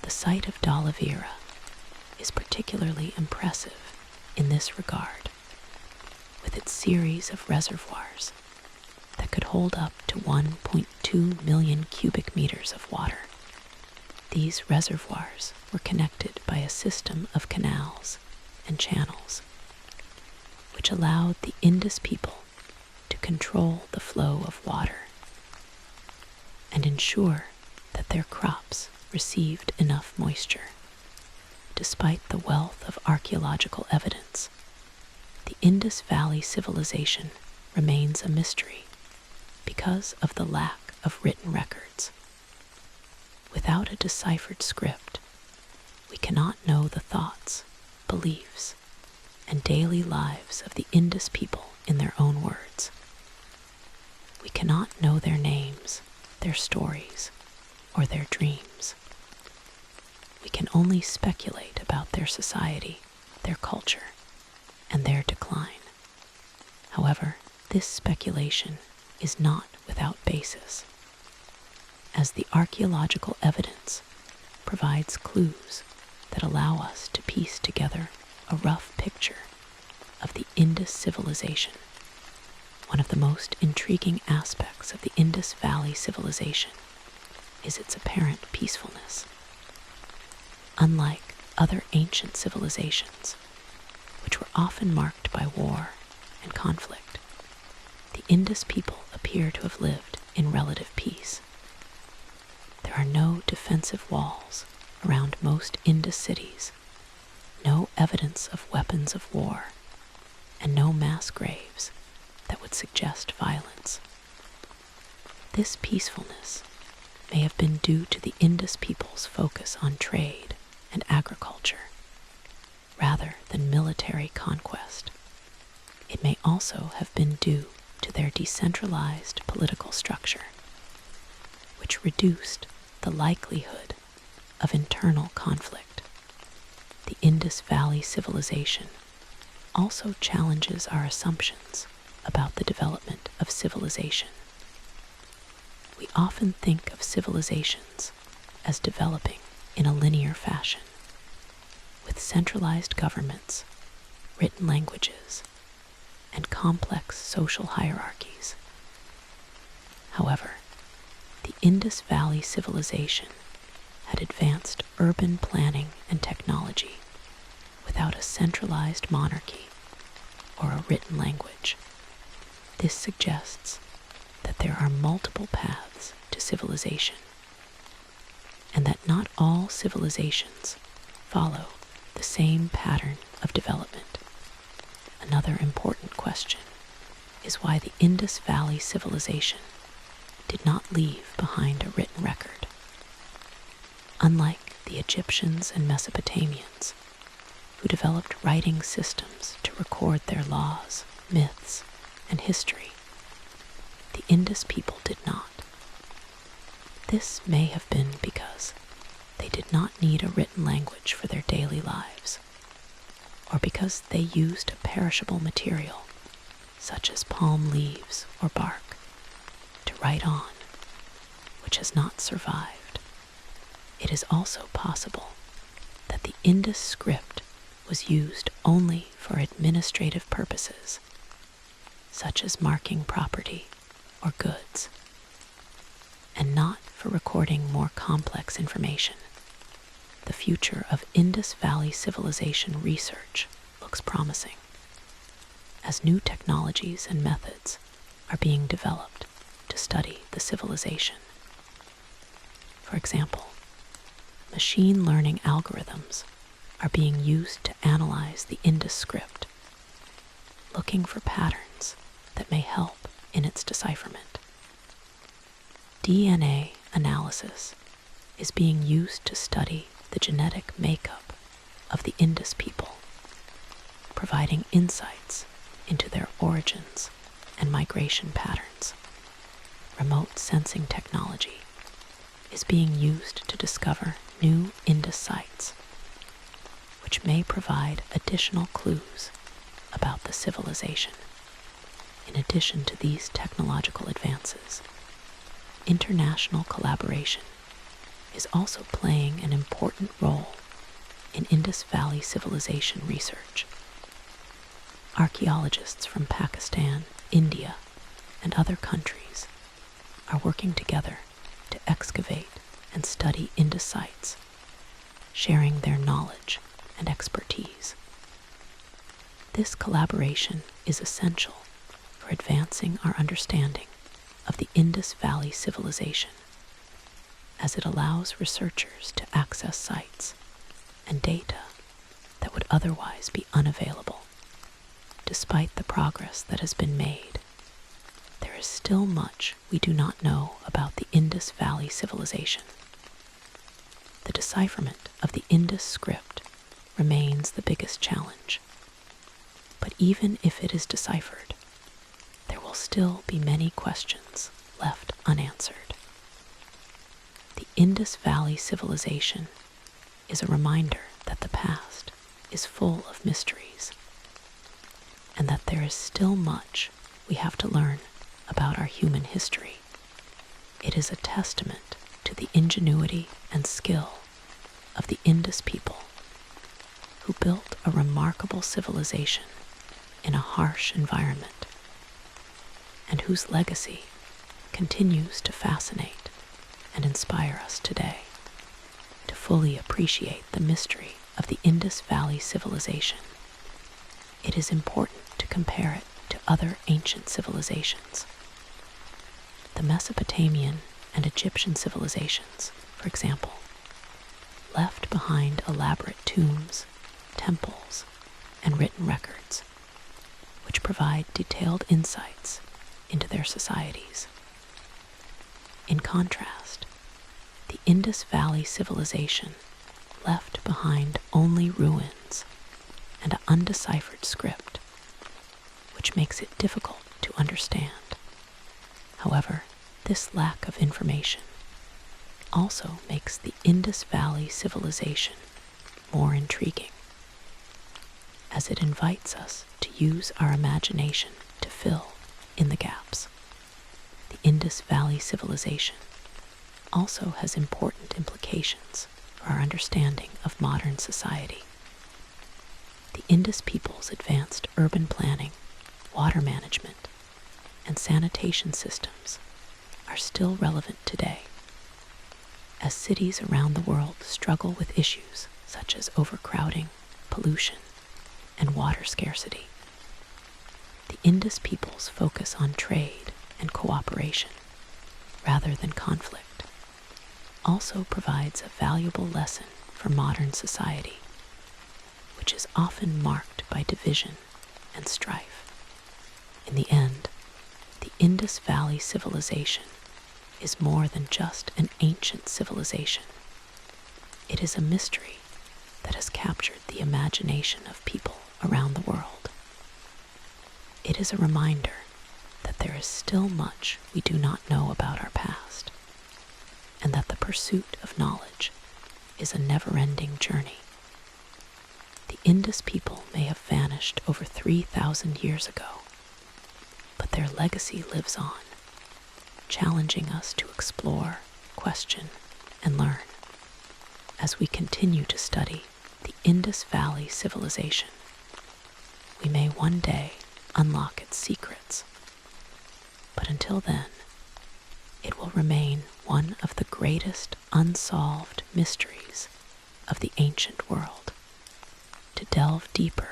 The site of Dhalavira is particularly impressive in this regard, with its series of reservoirs that could hold up to 1.2 million cubic meters of water. These reservoirs were connected by a system of canals and channels, which allowed the Indus people to control the flow of water and ensure that their crops received enough moisture. Despite the wealth of archaeological evidence, the Indus Valley civilization remains a mystery because of the lack of written records. Without a deciphered script, we cannot know the thoughts, beliefs, and daily lives of the Indus people in their own words. We cannot know their names, their stories, or their dreams. We can only speculate about their society, their culture, and their decline. However, this speculation is not without basis, as the archaeological evidence provides clues that allow us to piece together a rough picture of the Indus civilization. One of the most intriguing aspects of the Indus Valley civilization is its apparent peacefulness. Unlike other ancient civilizations, which were often marked by war and conflict, the Indus people appear to have lived in relative peace. There are no defensive walls around most Indus cities, no evidence of weapons of war, and no mass graves that would suggest violence. This peacefulness may have been due to the Indus people's focus on trade and agriculture, rather than military conquest It may also have been due to their decentralized political structure, which reduced the likelihood of internal conflict. The Indus Valley civilization also challenges our assumptions about the development of civilization. We often think of civilizations as developing in a linear fashion, with centralized governments, written languages, and complex social hierarchies. However, the Indus Valley civilization had advanced urban planning and technology without a centralized monarchy or a written language. This suggests that there are multiple paths to civilization, and that not all civilizations follow the same pattern of development. Another important question is why the Indus Valley civilization did not leave behind a written record. Unlike the Egyptians and Mesopotamians, who developed writing systems to record their laws, myths, and history, the Indus people did not. This may have been because they did not need a written language for their daily lives, or because they used a perishable material, such as palm leaves or bark, to write on, which has not survived. It is also possible that the Indus script was used only for administrative purposes, such as marking property or goods, and not for recording more complex information. The future of Indus Valley civilization research looks promising, as new technologies and methods are being developed to study the civilization. For example, machine learning algorithms are being used to analyze the Indus script, looking for patterns that may help in its decipherment. DNA analysis is being used to study the genetic makeup of the Indus people, providing insights into their origins and migration patterns. Remote sensing technology is being used to discover new Indus sites, which may provide additional clues about the civilization. In addition to these technological advances, international collaboration is also playing an important role in Indus Valley civilization research. Archaeologists from Pakistan, India, and other countries are working together to excavate and study Indus sites, sharing their knowledge and expertise. This collaboration is essential for advancing our understanding of the Indus Valley civilization, as it allows researchers to access sites and data that would otherwise be unavailable. Despite the progress that has been made, there is still much we do not know about the Indus Valley civilization. The decipherment of the Indus script remains the biggest challenge. But even if it is deciphered, there will still be many questions left unanswered. The Indus Valley civilization is a reminder that the past is full of mysteries, and that there is still much we have to learn about our human history. It is a testament to the ingenuity and skill of the Indus people, who built a remarkable civilization in a harsh environment, and whose legacy continues to fascinate and inspire us today. To fully appreciate the mystery of the Indus Valley civilization, it is important to compare it to other ancient civilizations. The Mesopotamian and Egyptian civilizations, for example, left behind elaborate tombs, temples, and written records, which provide detailed insights into their societies. In contrast, the Indus Valley civilization left behind only ruins and an undeciphered script, which which makes it difficult to understand. However, this lack of information also makes the Indus Valley civilization more intriguing, as it invites us to use our imagination to fill in the gaps. The Indus Valley civilization also has important implications for our understanding of modern society. The Indus people's advanced urban planning, water management, and sanitation systems are still relevant today, as cities around the world struggle with issues such as overcrowding, pollution, and water scarcity. The Indus people's focus on trade and cooperation, rather than conflict, also provides a valuable lesson for modern society, which is often marked by division and strife. In the end, the Indus Valley civilization is more than just an ancient civilization. It is a mystery that has captured the imagination of people around the world. It is a reminder that there is still much we do not know about our past, and that the pursuit of knowledge is a never-ending journey. The Indus people may have vanished over 3,000 years ago, but their legacy lives on, challenging us to explore, question, and learn. As we continue to study the Indus Valley civilization, we may one day unlock its secrets. But until then, it will remain one of the greatest unsolved mysteries of the ancient world. To delve deeper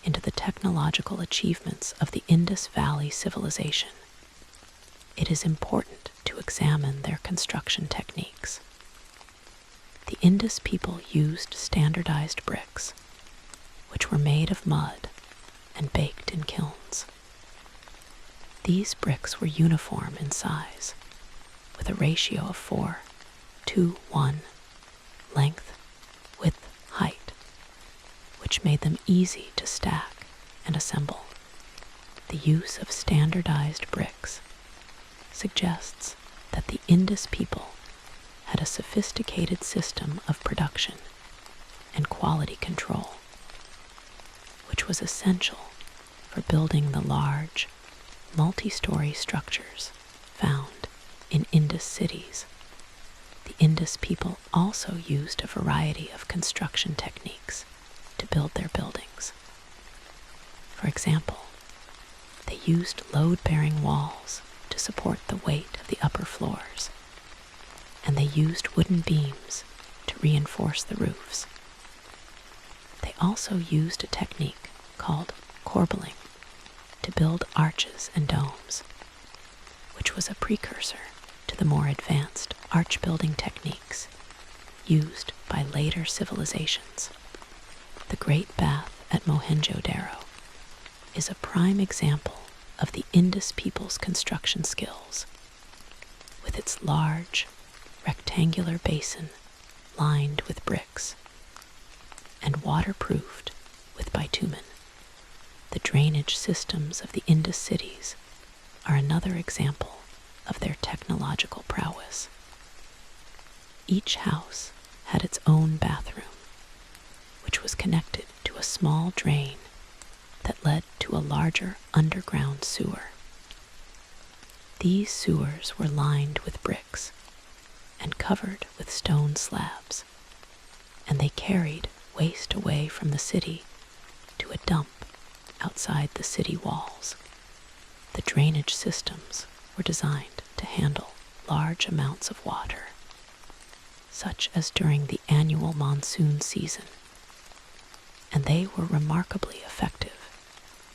into the technological achievements of the Indus Valley civilization, it is important to examine their construction techniques. The Indus people used standardized bricks, which were made of mud and baked in kilns. These bricks were uniform in size, with a ratio of 4:1, length, width, height, which made them easy to stack and assemble. The use of standardized bricks suggests that the Indus people had a sophisticated system of production and quality control, which was essential for building the large, multi-story structures found in Indus cities. The Indus people also used a variety of construction techniques to build their buildings. For example, they used load-bearing walls to support the weight of the upper floors, and they used wooden beams to reinforce the roofs. They also used a technique called corbelling to build arches and domes, which was a precursor to the more advanced arch-building techniques used by later civilizations. The Great Bath at Mohenjo-Daro is a prime example of the Indus people's construction skills, with its large, rectangular basin lined with bricks and waterproofed with bitumen. The drainage systems of the Indus cities are another example of their technological prowess. Each house had its own bathroom, which was connected to a small drain that led to a larger underground sewer. These sewers were lined with bricks and covered with stone slabs, and they carried waste away from the city to a dump outside the city walls. The drainage systems were designed to handle large amounts of water, such as during the annual monsoon season, and they were remarkably effective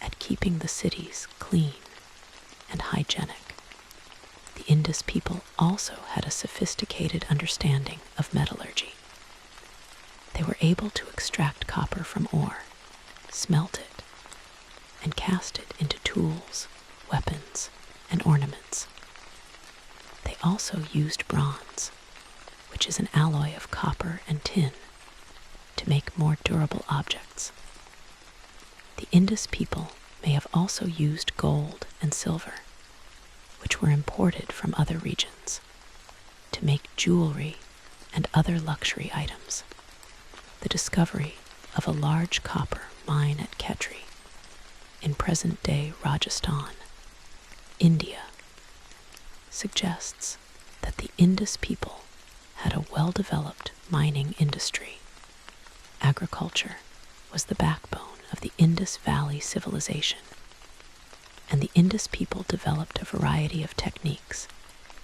at keeping the cities clean and hygienic. The Indus people also had a sophisticated understanding of metallurgy. They were able to extract copper from ore, smelt it, and cast it into tools, weapons, and ornaments. They also used bronze, which is an alloy of copper and tin, to make more durable objects. The Indus people may have also used gold and silver, which were imported from other regions, to make jewelry and other luxury items. The discovery of a large copper mine at Khetri, in present-day Rajasthan, India, suggests that the Indus people had a well-developed mining industry. Agriculture was the backbone of the Indus Valley civilization, and the Indus people developed a variety of techniques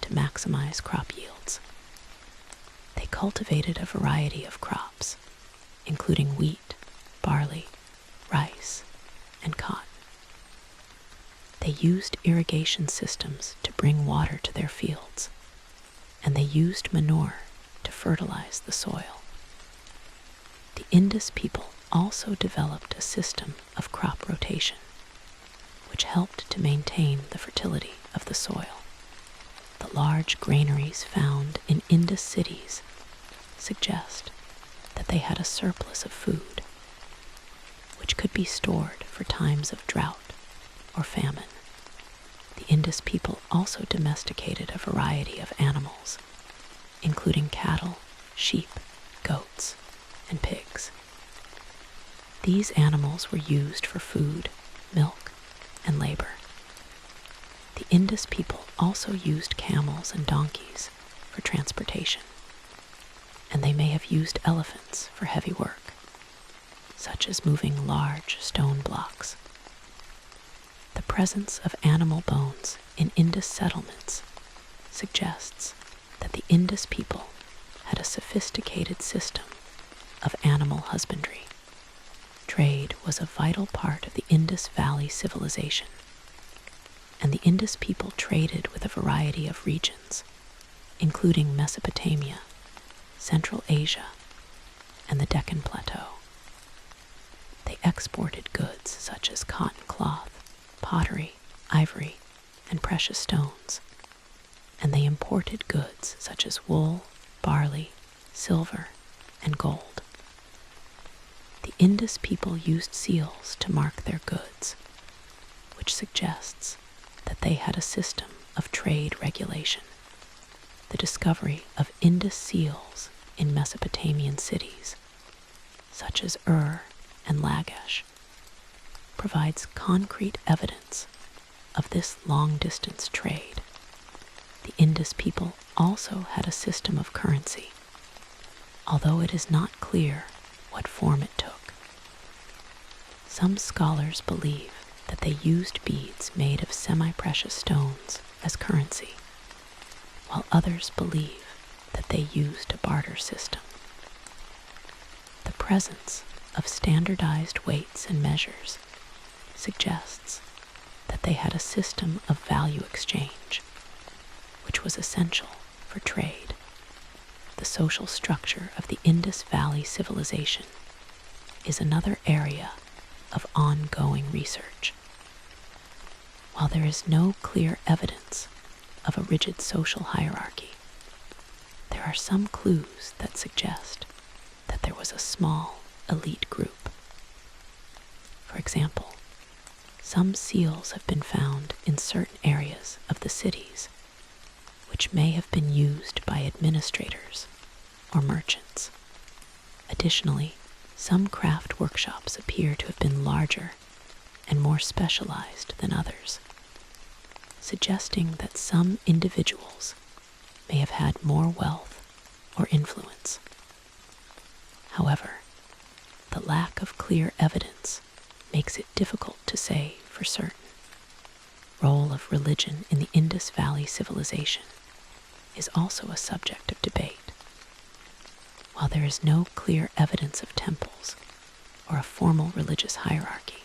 to maximize crop yields. They cultivated a variety of crops, including wheat, barley, rice, and cotton. They used irrigation systems to bring water to their fields, and they used manure to fertilize the soil. The Indus people also developed a system of crop rotation, which helped to maintain the fertility of the soil. The large granaries found in Indus cities suggest that they had a surplus of food, which could be stored for times of drought or famine. The Indus people also domesticated a variety of animals, including cattle, sheep, goats, and pigs. These animals were used for food, milk, and labor. The Indus people also used camels and donkeys for transportation, and they may have used elephants for heavy work, such as moving large stone blocks. The presence of animal bones in Indus settlements suggests that the Indus people had a sophisticated system of animal husbandry. Trade was a vital part of the Indus Valley civilization, and the Indus people traded with a variety of regions, including Mesopotamia, Central Asia, and the Deccan Plateau. They exported goods such as cotton cloth, pottery, ivory, and precious stones, and they imported goods such as wool, barley, silver, and gold. The Indus people used seals to mark their goods, which suggests that they had a system of trade regulation. The discovery of Indus seals in Mesopotamian cities, such as Ur and Lagash, provides concrete evidence of this long-distance trade. The Indus people also had a system of currency, although it is not clear what form it took. Some scholars believe that they used beads made of semi-precious stones as currency, while others believe that they used a barter system. The presence of standardized weights and measures suggests that they had a system of value exchange, which was essential for trade. The social structure of the Indus Valley civilization is another area of ongoing research. While there is no clear evidence of a rigid social hierarchy, there are some clues that suggest that there was a small elite group. For example, some seals have been found in certain areas of the cities, which may have been used by administrators or merchants. Additionally, some craft workshops appear to have been larger and more specialized than others, suggesting that some individuals may have had more wealth or influence. However, the lack of clear evidence makes it difficult to say for certain. Role of religion in the Indus Valley civilization is also a subject of debate. While there is no clear evidence of temples or a formal religious hierarchy,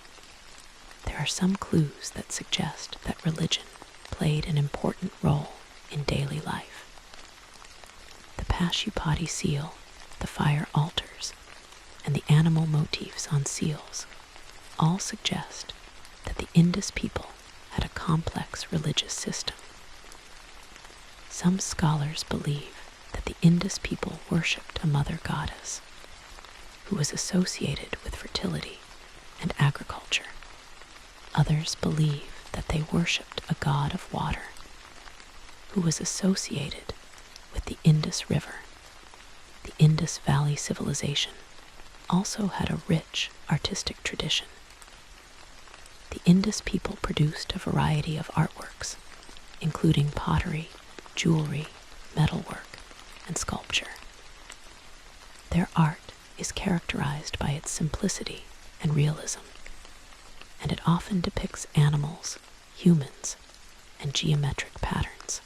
there are some clues that suggest that religion played an important role in daily life. The Pashupati seal, the fire altars, and the animal motifs on seals all suggest that the Indus people had a complex religious system. Some scholars believe that the Indus people worshipped a mother goddess who was associated with fertility and agriculture. Others believe that they worshipped a god of water who was associated with the Indus River. The Indus Valley civilization also had a rich artistic tradition. The Indus people produced a variety of artworks, including pottery, jewelry, metalwork, and sculpture. Their art is characterized by its simplicity and realism, and it often depicts animals, humans, and geometric patterns.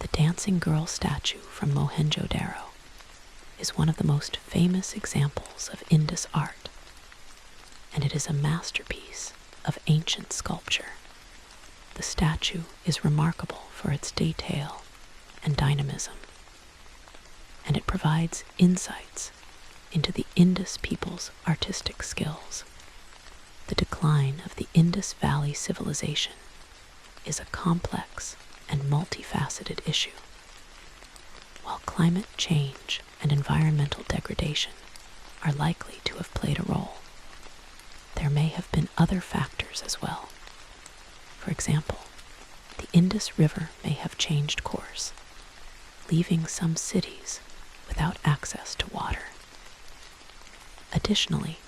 The dancing girl statue from Mohenjo-Daro is one of the most famous examples of Indus art, and it is a masterpiece of ancient sculpture. The statue is remarkable for its detail and dynamism, and it provides insights into the Indus people's artistic skills. The decline of the Indus Valley civilization is a complex and multifaceted issue. While climate change and environmental degradation are likely to have played a role, there may have been other factors as well. For example, the Indus River may have changed course, leaving some cities without access to water. Additionally,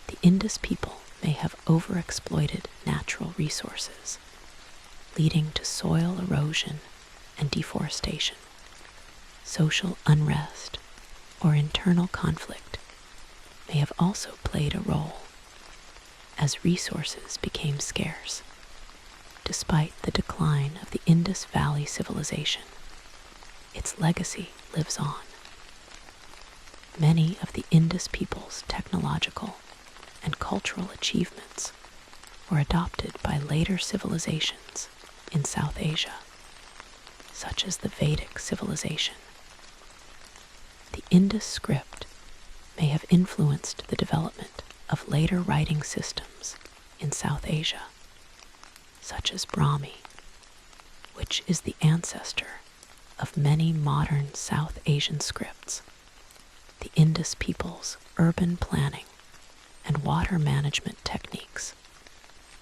the Indus people may have overexploited natural resources, leading to soil erosion and deforestation. Social unrest or internal conflict may have also played a role, as resources became scarce. Despite the decline of the Indus Valley civilization, its legacy lives on. Many of the Indus people's technological and cultural achievements were adopted by later civilizations in South Asia, such as the Vedic civilization. The Indus script may have influenced the development of later writing systems in South Asia, such as Brahmi, which is the ancestor of many modern South Asian scripts. The Indus people's urban planning and water management techniques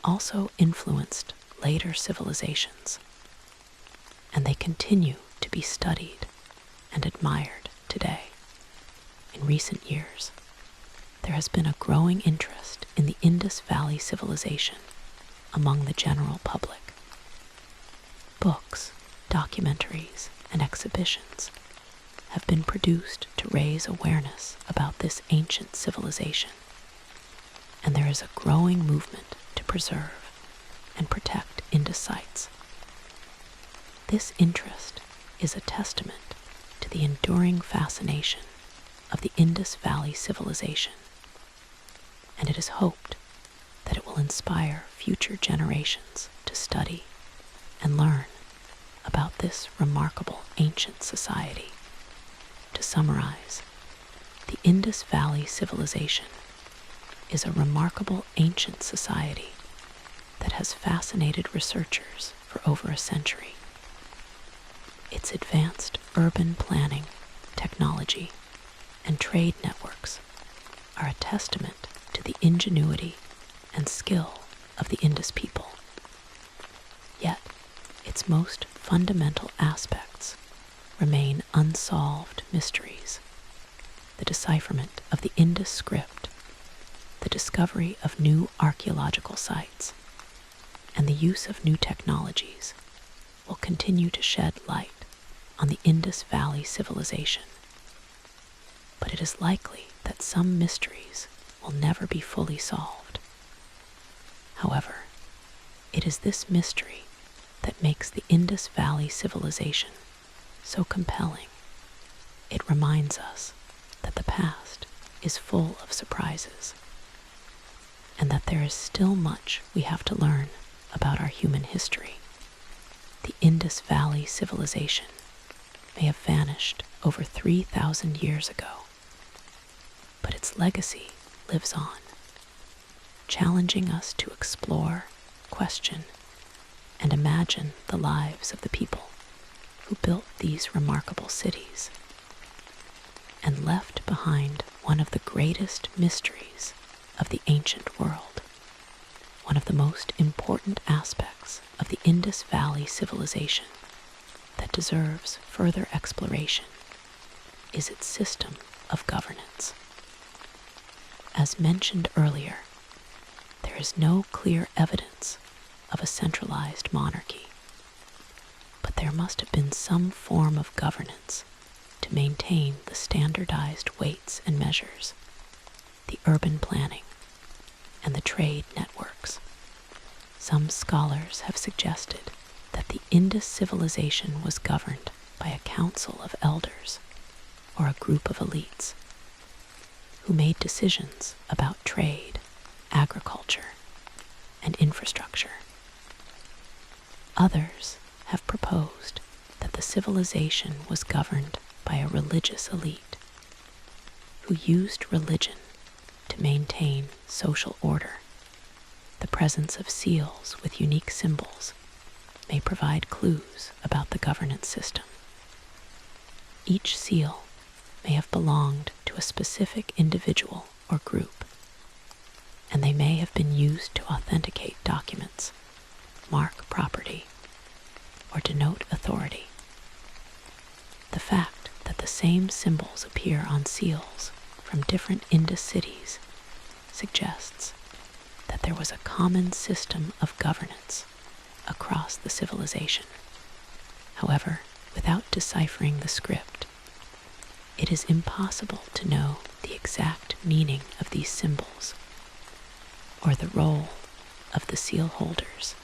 also influenced later civilizations, and they continue to be studied and admired today. In recent years, there has been a growing interest in the Indus Valley civilization among the general public. Books, documentaries, and exhibitions have been produced to raise awareness about this ancient civilization, and there is a growing movement to preserve and protect Indus sites. This interest is a testament to the enduring fascination of the Indus Valley civilization, and it is hoped that it will inspire future generations to study and learn about this remarkable ancient society. To summarize, the Indus Valley civilization is a remarkable ancient society that has fascinated researchers for over a century. Its advanced urban planning, technology, and trade networks are a testament to the ingenuity and skill of the Indus people. Yet, its most fundamental aspects remain unsolved mysteries: the decipherment of the Indus script, the discovery of new archaeological sites, and the use of new technologies will continue to shed light on the Indus Valley civilization. But it is likely that some mysteries will never be fully solved. However, it is this mystery that makes the Indus Valley civilization so compelling. It reminds us that the past is full of surprises, and that there is still much we have to learn about our human history. The Indus Valley civilization may have vanished over 3,000 years ago, but its legacy lives on, challenging us to explore, question, and imagine the lives of the people who built these remarkable cities and left behind one of the greatest mysteries of the ancient world, one of the most important aspects of the Indus Valley civilization that deserves further exploration is its system of governance. As mentioned earlier, there is no clear evidence of a centralized monarchy, but there must have been some form of governance to maintain the standardized weights and measures, the urban planning, and the trade networks. Some scholars have suggested that the Indus civilization was governed by a council of elders or a group of elites who made decisions about trade, agriculture, and infrastructure. Others have proposed that the civilization was governed by a religious elite who used religion to maintain social order. The presence of seals with unique symbols may provide clues about the governance system. Each seal may have belonged to a specific individual or group, and they may have been used to authenticate documents, mark property, or denote authority. The fact that the same symbols appear on seals from different Indus cities suggests that there was a common system of governance across the civilization. However, without deciphering the script, it is impossible to know the exact meaning of these symbols or the role of the seal holders